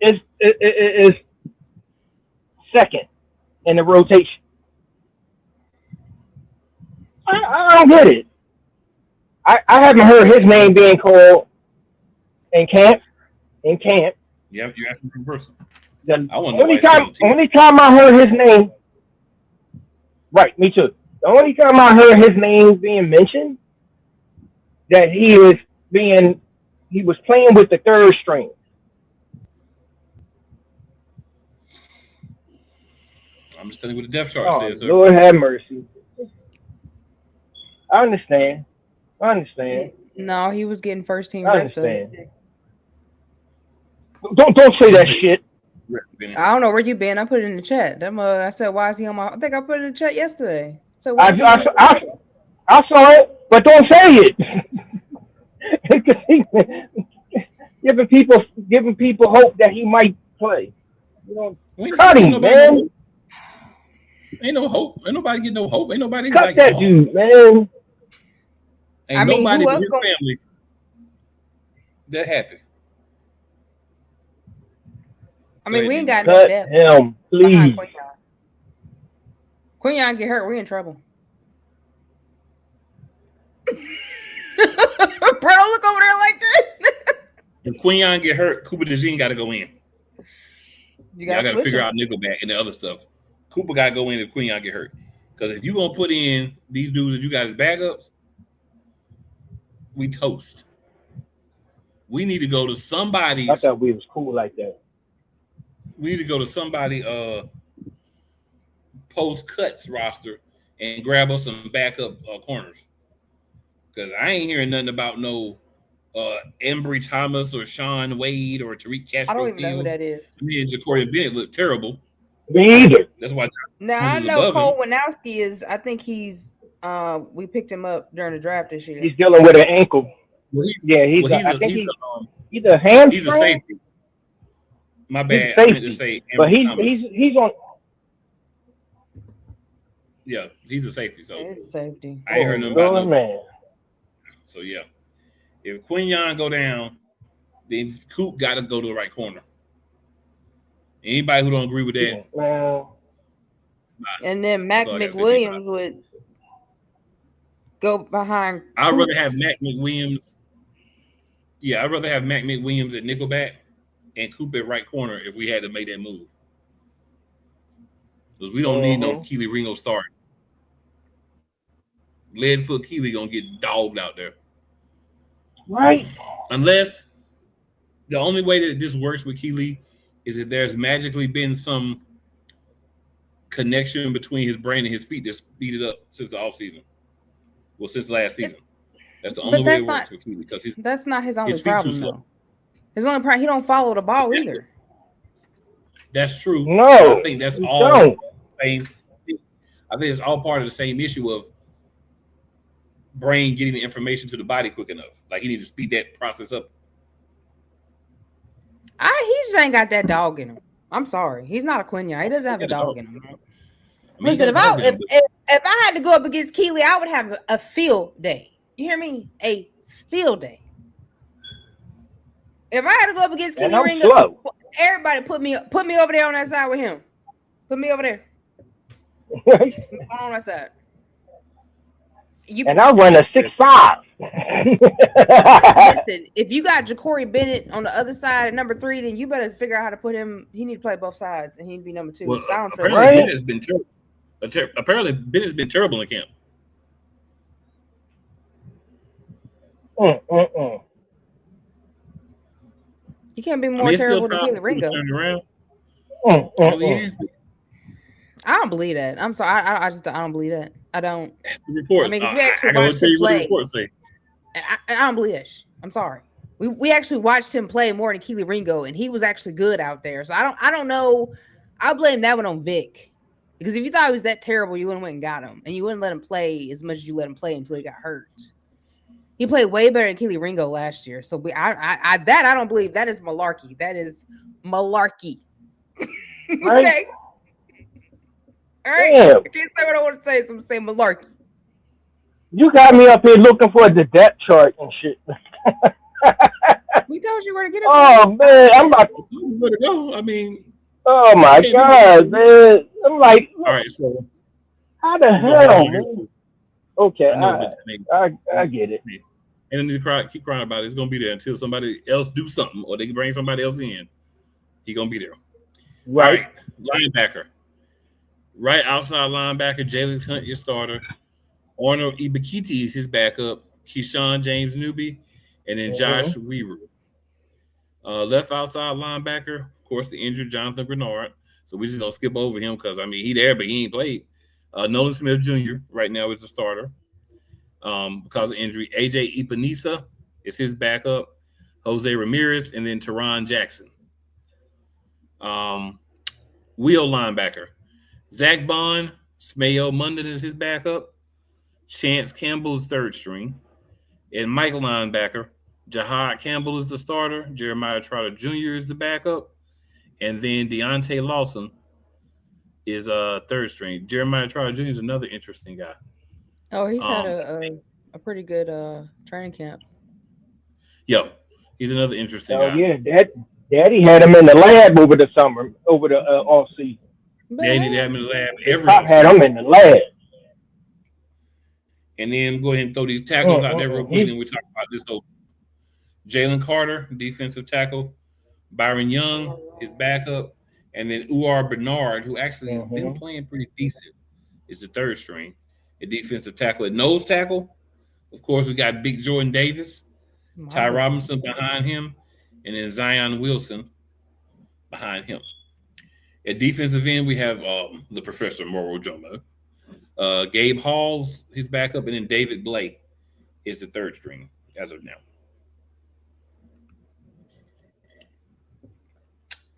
is second in the rotation? I don't get it. I haven't heard his name being called in camp. Yeah, you're asking for a person. The only time I heard his name, right? Me too. The only time I heard his name being mentioned, that he was playing with the third string. I'm just telling you what the depth chart says. Sir. Lord have mercy. I understand. No, he was getting first team. I understand. Don't say that shit. I don't know where you been. I put it in the chat. I said, why is he on my? I think I put it in the chat yesterday. So I saw it, but don't say it. giving people hope that he might play. You know, cut him, man. Ain't no hope. Ain't nobody get no hope. Ain't nobody cut that dude, man. Ain't nobody but his family that happy. I mean, we ain't got cut no depth. him, please. Quinyon get hurt, we in trouble. Bro, don't look over there like that. If Quinyon get hurt, Cooper DeJean got to go in. Y'all got to figure out nickelback and the other stuff. Cooper got to go in if Quinyon get hurt. Because if you going to put in these dudes that you got as backups, we toast. We need to go to somebody's. I thought we was cool like that. We need to go to somebody post cuts roster and grab us some backup corners. Because I ain't hearing nothing about no Embry Thomas or Sean Wade or Tariq Castro. I don't even know who that is. Me and Jacorian Bennett look terrible. Me either. That's why. Now I know Cole Winowski is. I think he's. We picked him up during the draft this year. He's dealing with an ankle. Well, he's a hamstring. He's a safety. My bad. I meant to say, but he's on. Yeah, he's a safety. So he's a safety. I ain't heard nothing about man. So yeah, if Quinyon go down, then Coop got to go to the right corner. Anybody who don't agree with that, and then Mac McWilliams would go behind. I'd rather have Mac McWilliams. Yeah, I'd rather have Mac McWilliams at nickelback and Coop at right corner if we had to make that move. Because we don't need no Keely Ringo start. Leadfoot Keely gonna get dogged out there. Right. Unless the only way that this works with Keely is if there's magically been some connection between his brain and his feet to speed it up since the offseason. Well, since last season. That's the But only way that's it works not- with Keely because That's not his only his feet too problem, slow. though. His only problem, he don't follow the ball That's either. That's true. No, I think that's you all don't. same. I think it's all part of the same issue of brain getting the information to the body quick enough. Like he needs to speed that process up. He just ain't got that dog in him. I'm sorry, he's not a Quenya. He doesn't have a dog in him. I mean, Listen, he got a dog in him, but if I had to go up against Keely, I would have a field day. You hear me? A field day. If I had to go up against And Keely I'm Ringo, slow. everybody put me over there on that side with him. Put me over there on that side. And I run a 6'5". Listen, if you got Ja'Cory Bennett on the other side at number 3, then you better figure out how to put him. He need to play both sides, and he need to be number 2. well, So I don't feel apparently right. Bennett's been terrible. Apparently Bennett's been terrible in camp. You can't be I more mean, it's terrible still than time Keely to Ringo. turn around. Apparently he is. I don't believe that. I'm sorry. I just don't believe that. I don't. That's the reports. I mean, 'cause I we actually gotta watched tell him you what the play. reports say. I don't believe that. I'm sorry. We actually watched him play more than Keely Ringo, and he was actually good out there. So I don't know. I blame that one on Vic, because if you thought he was that terrible, you wouldn't went and got him, and you wouldn't let him play as much as you let him play until he got hurt. He played way better than Keely Ringo last year. So I don't believe that is malarkey. That is malarkey. Right. Okay. All right. Damn. I can't say what I want to say, so I'm saying malarkey. You got me up here looking for the depth chart and shit. We told you where to get it. Oh man, I'm about to, Where to go? I mean, oh my Okay, god, man. I'm like, all right. So how the we're gonna hell, hold on here, man? too. Okay, I know, but I mean, I get it. and then you keep crying about it. It's gonna be there until somebody else do something, or they can bring somebody else in. He gonna be there. Right. All right, linebacker. Right outside linebacker, Jalen Hunt, your starter. Arnold Ibikiti is his backup. Keyshawn James Newby, and then Josh Weaver. Left outside linebacker, of course, the injured Jonathan Bernard. So we just gonna skip over him because I mean he there, but he ain't played. Nolan Smith Jr. right now is the starter because of injury. AJ Epinesa is his backup. Jose Ramirez, and then Teron Jackson. Wheel linebacker. Zach Bond, Smayo Munden is his backup. Chance Campbell is third string. And Mike linebacker, Jahad Campbell is the starter. Jeremiah Trotter Jr. is the backup. And then Deontay Lawson is third string. Jeremiah Trotter Jr. is another interesting guy. Oh, he's had a pretty good training camp. Yeah, he's another interesting Oh guy. yeah, Daddy had him in the lab over the summer, over the off season. They need to have him in the lab every Pop had him in the lab. And then go ahead and throw these tackles out there real quick. And we talk about this whole Jalen Carter, defensive tackle, Byron Young, his backup, and then Uar Bernard, who actually has been playing pretty decent, is the third string. A defensive tackle. At nose tackle, of course, we got Big Jordan Davis, Ty Robinson behind him, and then Zion Wilson behind him. At defensive end, we have the Professor Moro Jomo. Gabe Hall's his backup, and then David Blake is the third string as of now.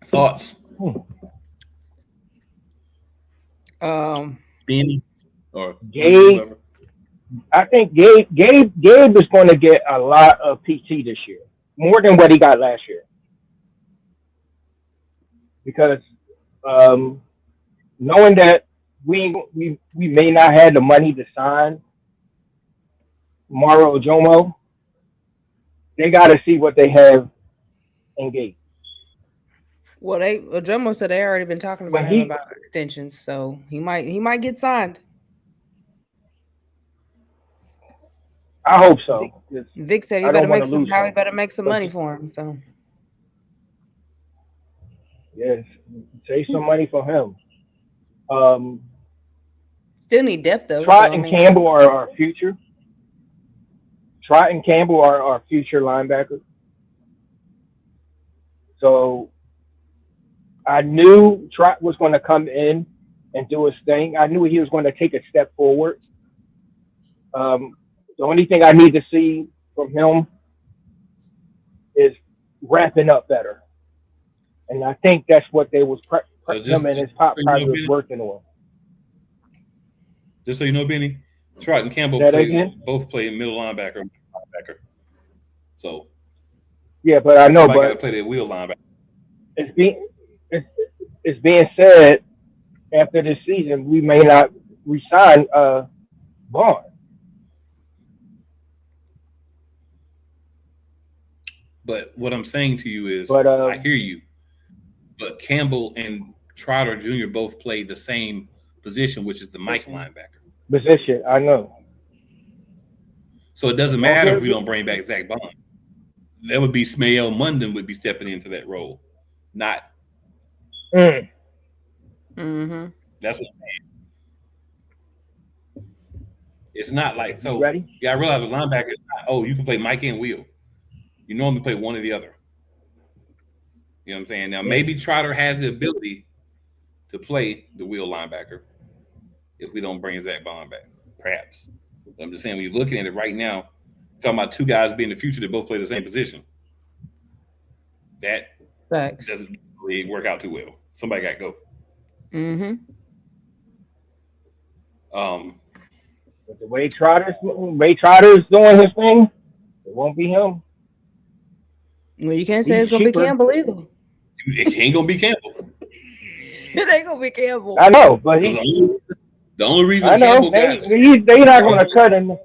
Thoughts? Benny or Gabe. whoever? I think Gabe is going to get a lot of PT this year, more than what he got last year, because knowing that we may not have the money to sign Maro Jomo, they got to see what they have in Gabe. Well, Jomo said they already been talking about him about extensions, so he might get signed. I hope so. Vic said he better make some money for him. So yes, save some money for him. Still need depth though. Trott and Campbell are our future. Trott and Campbell are our future linebackers. So I knew Trott was going to come in and do his thing. I knew he was going to take a step forward. The only thing I need to see from him is wrapping up better, and I think that's what they was So him and his pop so probably was working on. just so you know, Benny, Trot and Campbell Say that again? both play middle linebacker, linebacker. So Yeah, but I know, somebody got to but play that wheel linebacker. it's it's being said after this season we may not resign Vaughn. But what I'm saying to you is, But I hear you. But Campbell and Trotter Jr. both play the same position, which is the Mike linebacker. position, I know. So it doesn't matter if we don't bring back Zach Bond. That would be Smael Mondon would be stepping into that role, not. Mm-hmm. That's what I'm saying. It's not like so. Ready? Yeah, I realize a linebacker is not. Oh, you can play Mike and Will. You normally play one or the other. You know what I'm saying? Now maybe Trotter has the ability to play the wheel linebacker if we don't bring Zach Bond back, perhaps. But I'm just saying when you're looking at it right now, talking about two guys being the future that both play the same position. That Facts. doesn't really work out too well. Somebody got to go. Mm-hmm. But the way Trotter's doing his thing, it won't be him. Well, you can't say it's gonna be Campbell either. It ain't gonna be Campbell. It ain't gonna be Campbell. I know, but The only reason I know Campbell got they not gonna cut him.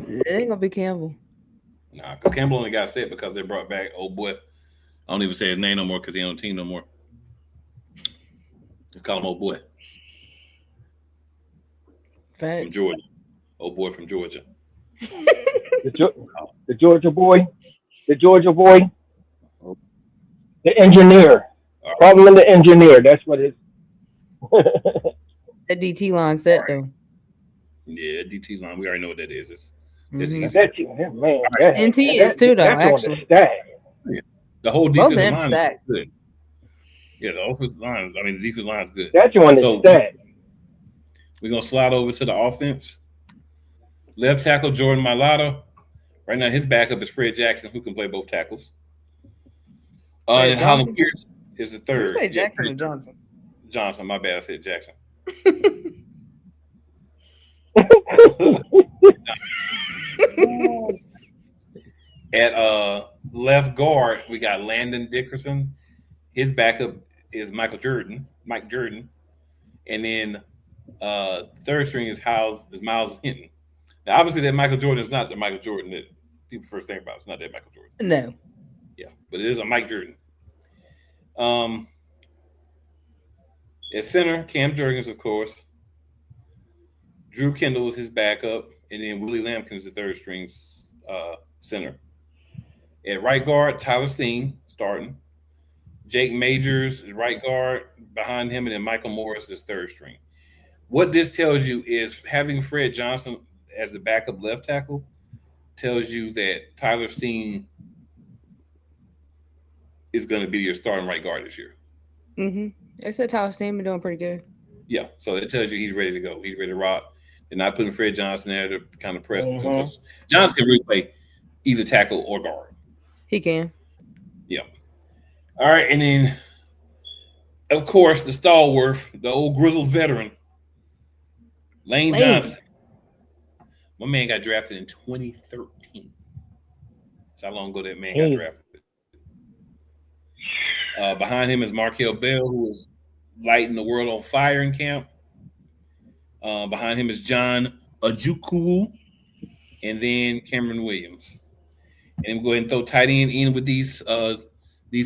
It ain't gonna be Campbell. Nah, because Campbell only got set because they brought back old boy. I don't even say his name no more because he ain't on the team no more. Just call him old boy. Facts. From Georgia. Old boy from Georgia. The Georgia boy, the engineer. Call him the engineer. That's what it is. That DT line set though. Yeah, DT line. We already know what that is. It's Mhm. easy. Man, NT is too though. that's on the Actually, stack. The whole both of defensive them line stack. is good. Yeah, the offensive line. I mean, the defensive line is good. That's on the stack. We're gonna slide over to the offense. Left tackle Jordan Mailata. Right now, his backup is Fred Jackson, who can play both tackles. And Holland Pierce is the third. You say Jackson or Johnson? Johnson. My bad. I said Jackson. At left guard, we got Landon Dickerson. His backup is Mike Jordan. And then third string is Miles Hinton. Now, obviously, that Michael Jordan is not the Michael Jordan that people first think about. It's not that Michael Jordan. No. Yeah, but it is a Mike Jordan. At center, Cam Jurgens, of course. Drew Kendall is his backup, and then Willie Lampkin is the third string center. At right guard, Tyler Steen starting. Jake Majors is right guard behind him, and then Michael Morris is third string. What this tells you is having Fred Johnson as the backup left tackle tells you that Tyler Steen is going to be your starting right guard this year. Mm-hmm. They said Tyler Steen been doing pretty good. Yeah, so it tells you he's ready to go. He's ready to rock. They're not putting Fred Johnson there to kind of press. Mm-hmm. Johnson can really play either tackle or guard. He can. Yeah. All right, and then, of course, the stalwart, the old grizzled veteran, Lane Johnson. My man got drafted in 2013. That's how long ago that man got drafted. Behind him is Markel Bell, who was lighting the world on fire in camp. Behind him is John Ojukwu, and then Cameron Williams. And go ahead and throw tight end in with these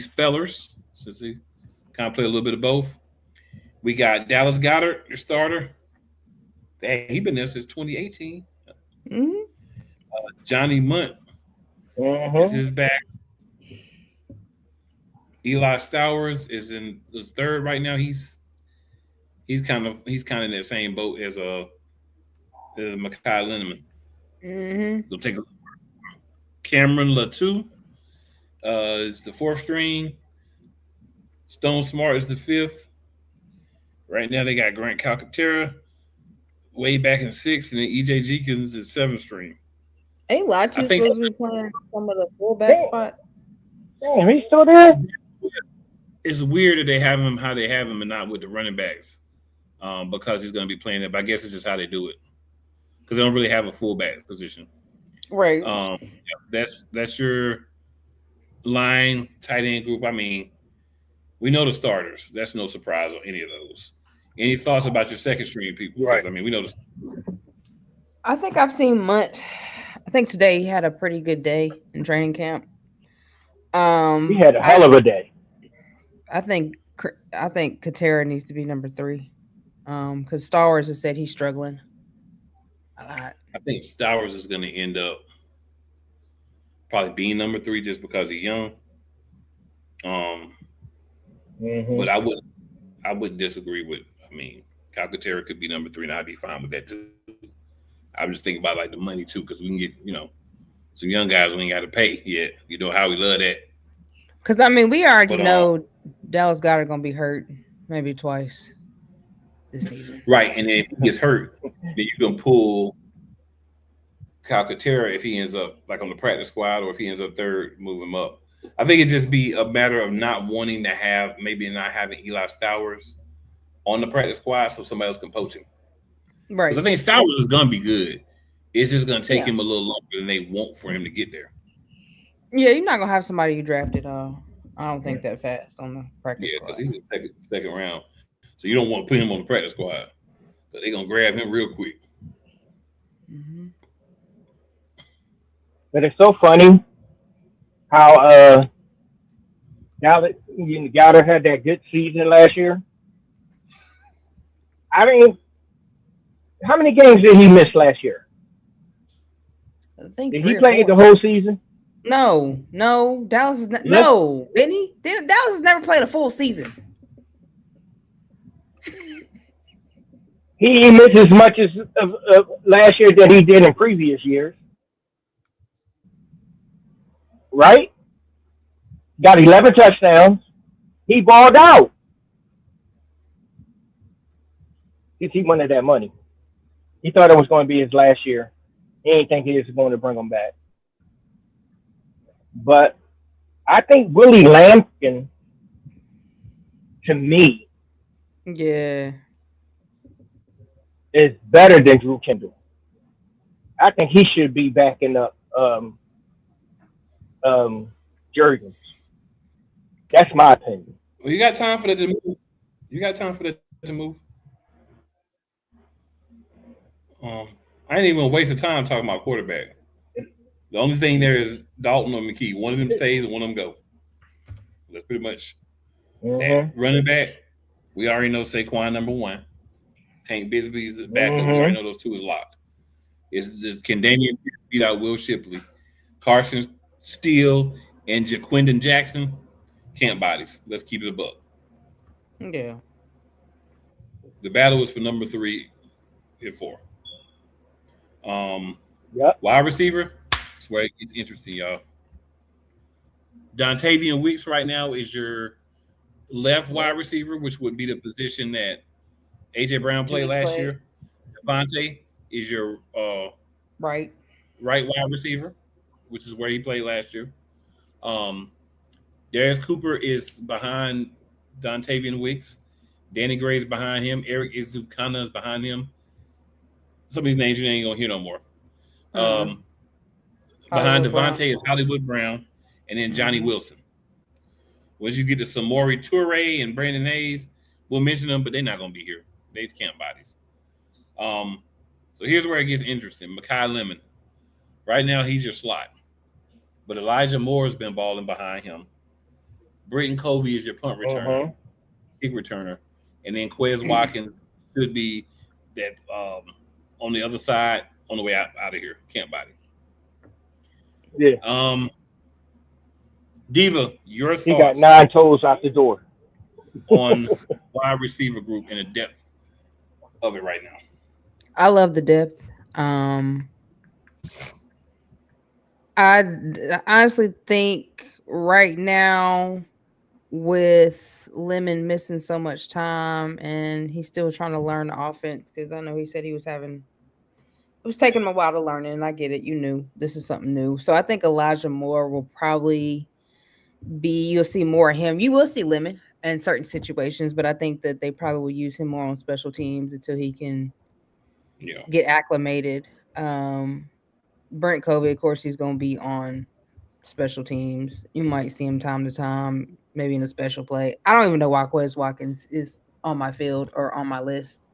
fellers, since they kind of play a little bit of both. We got Dallas Goedert, your starter. He's been there since 2018. Mm-hmm. Johnny Munt is his back. Eli Stowers is in his third right now. He's kind of in that same boat as Mekhi Linneman. Mm-hmm. They'll take Cameron Latu is the fourth string. Stone Smart is the fifth. Right now they got Grant Calcaterra way back in 6, and then EJ Jenkins is 7th string. Ain't Latu I think supposed to be playing some of the fullback Damn. spot? Damn, he's still there. It's weird that they have him how they have him and not with the running backs, because he's going to be playing it. But I guess it's just how they do it, because they don't really have a fullback position. Right. That's your line tight end group. I mean, we know the starters. That's no surprise on any of those. Any thoughts about your second string people? Right. I mean, we know the. I think I've seen Munt. I think today he had a pretty good day in training camp. He had a hell of a day. I think Katera needs to be number 3. Because Stowers has said he's struggling a lot. I think Stowers is going to end up probably being number 3 just because he's young. But I wouldn't disagree with. I mean, Calcaterra could be number 3, and I'd be fine with that too. I'm just thinking about like the money too, because we can get some young guys we ain't got to pay yet. You know how we love that. Because I mean, we already know Dallas Goedert gonna be hurt maybe twice this season. Right, and then if he gets hurt, then you can pull Calcaterra if he ends up like on the practice squad, or if he ends up 3rd, move him up. I think it'd just be a matter of not wanting to have not having Eli Stowers on the practice squad so somebody else can poach him. Right. Because I think Stowers is gonna be good. It's just gonna take him a little longer than they want for him to get there. Yeah, you're not gonna have somebody you drafted. I don't think that fast on the practice squad. Yeah, because he's in second round, so you don't want to put him on the practice squad because they're gonna grab him real quick. Mm-hmm. But it's so funny how Goddard had that good season last year. I mean, how many games did he miss last year? I think did he play the whole season? No. Dallas is no. Didn't he? Dallas has never played a full season. He missed as much as last year that he did in previous years. Right? Got 11 touchdowns. He balled out. He wanted that money. He thought it was going to be his last year. He didn't think he was going to bring him back. But I think Willie Lampkin, to me, is better than Drew Kendall. I think he should be backing up Jurgens. That's my opinion. Well, you got time for that to move. I ain't even waste of time talking about quarterback. The only thing there is Dalton or McKee. One of them stays and one of them go. That's pretty much that. Running back, we already know Saquon number 1. Tank Bigsby's the backup. We already know those 2 is locked. It's just can Damian beat out Will Shipley, Carson Steele, and Jaquindon Jackson? Camp bodies. Let's keep it a buck. Yeah. The battle is for number 3 and 4. Wide receiver. That's where it gets interesting, y'all. Dontavian Weeks right now is your left wide receiver, which would be the position that AJ Brown played last year. Devontae is your right wide receiver, which is where he played last year. Darius Cooper is behind Dontavian Weeks. Danny Gray's behind him. Eric Izukana is behind him. Some of these names you ain't gonna hear no more. Behind Devontae is Hollywood Brown, and then Johnny Wilson. Once you get to Samori Toure and Brandon Hayes, we'll mention them, but they're not gonna be here. They camp bodies. So here's where it gets interesting. Mekhi Lemon. Right now, he's your slot. But Elijah Moore has been balling behind him. Britton Covey is your punt returner, kick returner. And then Quez Watkins should be that on the other side, on the way out of here, camp body. Yeah. Diva, your thoughts? He got 9 toes out the door. On wide receiver group and the depth of it right now. I love the depth. I honestly think right now with Lemon missing so much time and he's still trying to learn the offense because I know he said it was taking him a while to learn it, and I get it. You knew this is something new. So I think Elijah Moore will probably you'll see more of him. You will see Lemon in certain situations, but I think that they probably will use him more on special teams until he can get acclimated. Brent Covey, of course, he's going to be on special teams. You might see him time to time, maybe in a special play. I don't even know why Quez Watkins is on my field or on my list.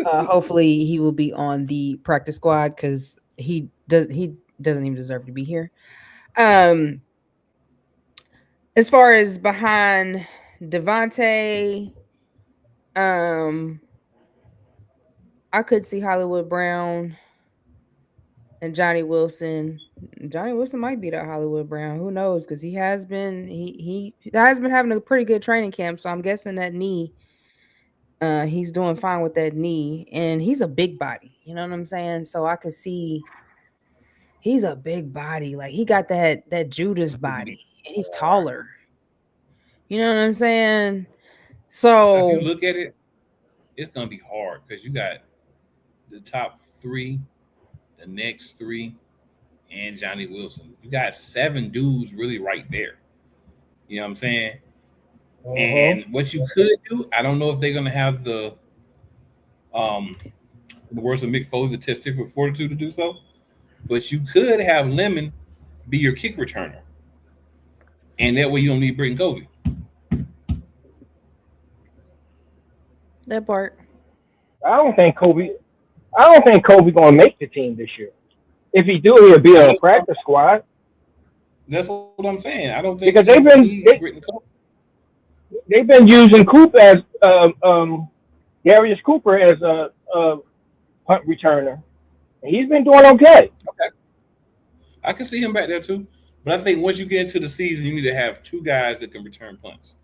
Hopefully, he will be on the practice squad because he doesn't even deserve to be here. As far as behind Devontae, I could see Hollywood Brown and Johnny Wilson. Johnny Wilson might be that Hollywood Brown. Who knows? Because he has been he has been having a pretty good training camp. So I'm guessing that knee. He's doing fine with that knee, and he's a big body. You know what I'm saying? So I could see he's a big body. Like he got that Judas body, and he's taller. You know what I'm saying? So if you look at it, it's gonna be hard because you got the top 3, the next 3, and Johnny Wilson. You got 7 dudes really right there. You know what I'm saying? Uh-huh. And what you could do, I don't know if they're gonna have the words of Mick Foley, the testicular fortitude to do so, but you could have Lemon be your kick returner, and that way you don't need Britton Covey. That part. I don't think Kobe gonna make the team this year. If he do, he'll be on a practice squad. That's what I'm saying. I don't think because they've been using Cooper as Darius Cooper as a punt returner. And he's been doing okay. I can see him back there too. But I think once you get into the season, you need to have 2 guys that can return punts.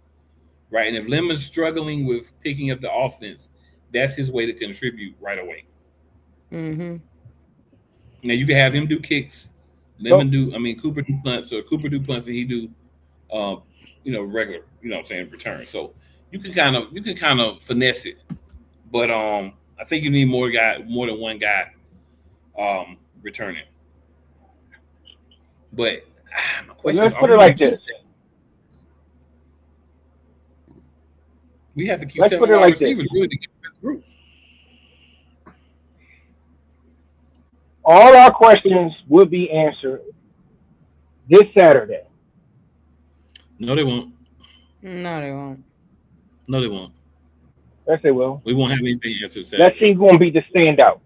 Right. And if Lemon's struggling with picking up the offense, that's his way to contribute right away. Mm-hmm. Now you can have him do kicks. Cooper do punts, or Cooper do punts and he do regular, return. So you can kind of finesse it. But I think you need more than one guy returning. But my question let's put it like this. We have to keep 7 wide receivers really to get the best group. All our questions will be answered this Saturday. No, they won't. No, they won't. No, they won't. Yes, they will. We won't have anything answered Saturday. Let's see who's going to be the standout.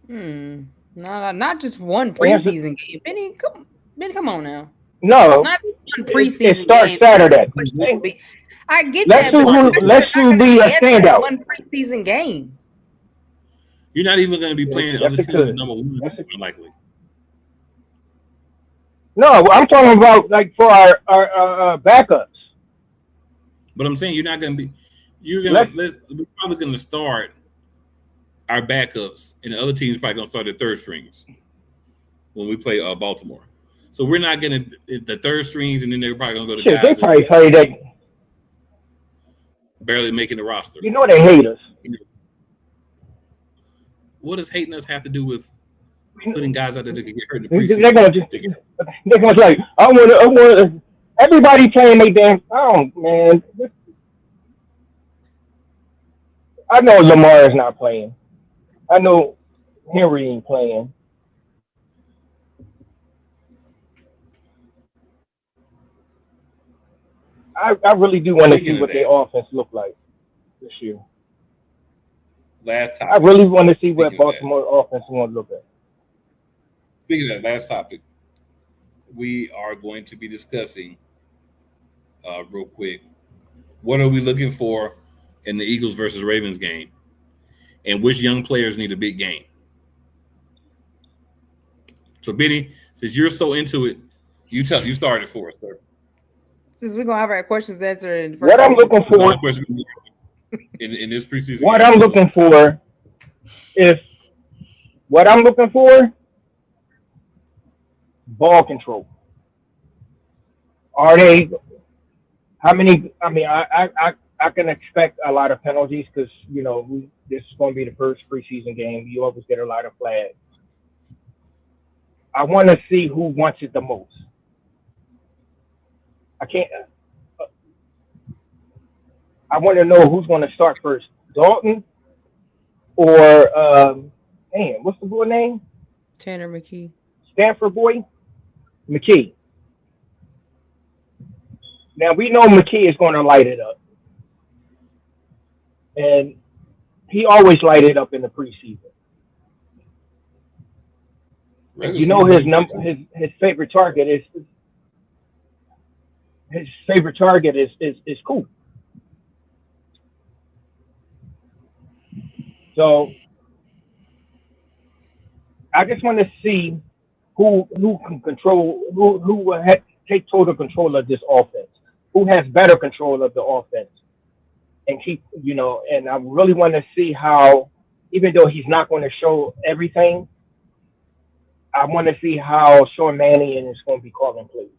No, not just one preseason game. Benny, come on now. No. Not one preseason it starts game. Saturday. I get let's that. Let's be a standout. One preseason game. You're not even going to be playing other teams number 1, likely. No, I'm talking about like for our backups. But I'm saying you're not going to be. We're probably going to start our backups, and the other team's probably going to start their third strings when we play Baltimore. So we're not going to the third strings, and then they're probably going to go to guys. They probably play that. Barely making the roster. You know they hate us. What does hating us have to do with putting guys out there that can get hurt in the preseason? They're going to like, I want everybody playing their damn. Oh man, I know Lamar is not playing. I know Henry ain't playing. I really do want to see what their offense look like this year. Last topic. I really want to see what Baltimore offense want to look at. Speaking of that, last topic, we are going to be discussing real quick. What are we looking for in the Eagles versus Ravens game, and which young players need a big game? So, Benny, since you're so into it, you started for us, sir. Since we're gonna have our questions answered in what I'm looking for in this preseason. What I'm looking for is ball control. Are they? How many? I mean, I can expect a lot of penalties because this is going to be the first preseason game. You always get a lot of flags. I want to see who wants it the most. I can't. I want to know who's going to start first, Dalton or what's the boy name? Tanner McKee. Stanford boy, McKee. Now we know McKee is going to light it up, and he always light it up in the preseason. You know his number, his favorite target is Coop. So I just want to see who can control who will take total control of this offense. Who has better control of the offense and keep and I really want to see how, even though he's not going to show everything, I want to see how Sean Mannion is going to be calling plays.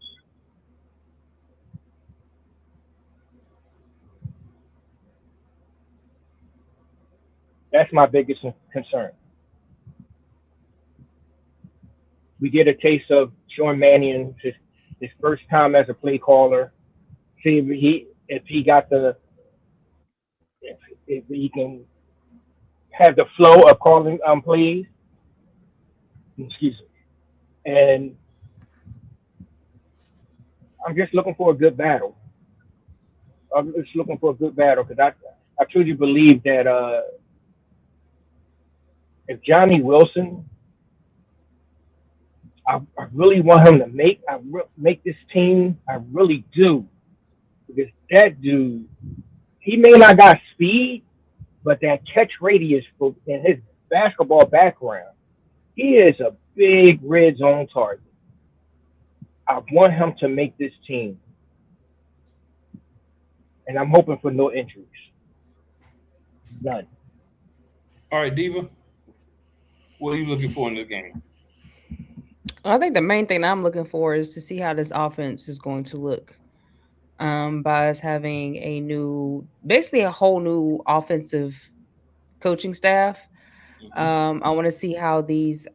That's my biggest concern. We get a taste of Sean Mannion, his first time as a play caller. See if he can have the flow of calling plays. Excuse me. And I'm just looking for a good battle. Because I truly believe that if Johnny Wilson, I really want him to make this team. I really do. Because that dude, he may not got speed, but that catch radius in his basketball background, he is a big red zone target. I want him to make this team. And I'm hoping for no injuries. None. All right, Diva. What are you looking for in this game? I think the main thing I'm looking for is to see how this offense is going to look. By us having basically a whole new offensive coaching staff. I want to see how these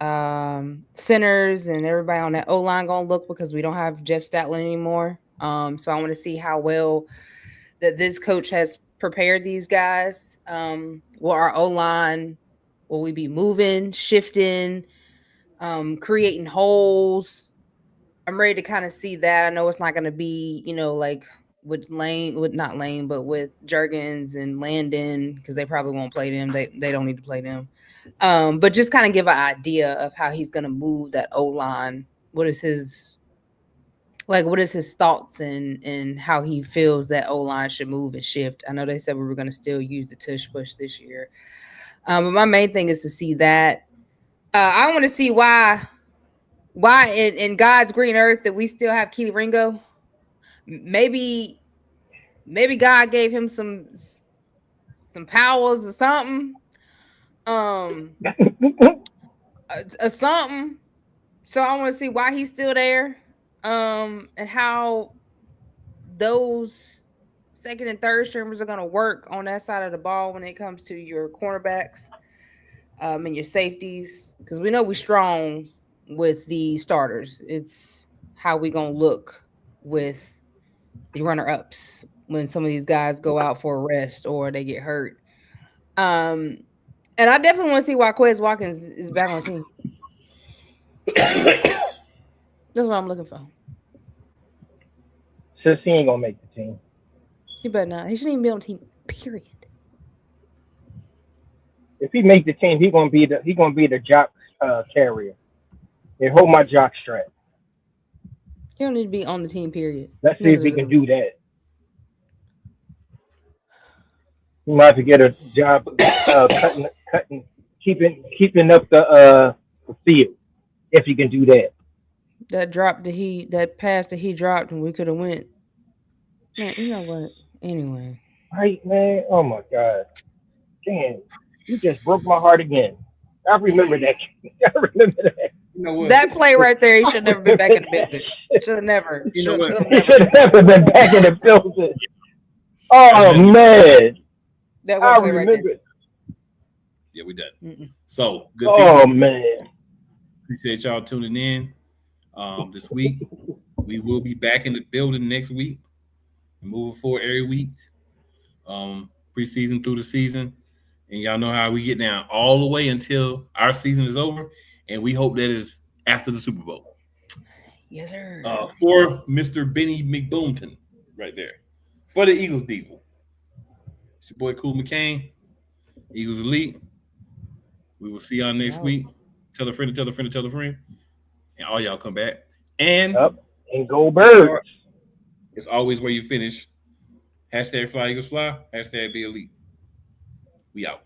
centers and everybody on that O-line going to look, because we don't have Jeff Statler anymore. So I want to see how well that this coach has prepared these guys. Will our O-line, will we be moving, shifting, creating holes? I'm ready to kind of see that. I know it's not going to be, like with Juergens and Landon, because they probably won't play them. They don't need to play them. But just kind of give an idea of how he's going to move that O-line. What is his thoughts and how he feels that O-line should move and shift? I know they said we were going to still use the tush push this year. But my main thing is to see that. I want to see why in God's green earth that we still have Keely Ringo. Maybe God gave him some powers or something. Something. So I want to see why he's still there. And how those second and third streamers are going to work on that side of the ball when it comes to your cornerbacks and your safeties, because we know we're strong with the starters. It's how we gonna look with the runner-ups when some of these guys go out for a rest or they get hurt. And I definitely want to see why Quez Watkins is back on the team. That's what I'm looking for. Since he ain't gonna make the team. He better not. He shouldn't even be on the team, period. If he make the team, he gonna be the jock carrier. They hold my jock strap. He don't need to be on the team, period. Let's see if he can do that. He might have to get a job cutting, keeping up the field, if he can do that. That pass that he dropped and we could have went. Man, you know what? Anyway. Right, man. Oh my God. Damn. You just broke my heart again. I remember that. I remember that. You know what? That play right there, he should never been back in the building. Should have never. You know what? He should have never been back in the building. Oh man, That I one play right remember. there. Yeah, we done. Mm-mm. So good Oh people. man, Appreciate y'all tuning in this week. We will be back in the building next week. Moving forward every week. Preseason through the season. And y'all know how we get down all the way until our season is over. And we hope that is after the Super Bowl. Yes, sir. For Mr. Benny McBoomton right there. For the Eagles Diva. It's your boy Cool McCain. Eagles Elite. We will see y'all next week. Tell a friend to tell a friend to tell a friend. And all y'all come back. And yep. And go Birds. it's always where you finish. #FlyEaglesFly. #BeElite. We out.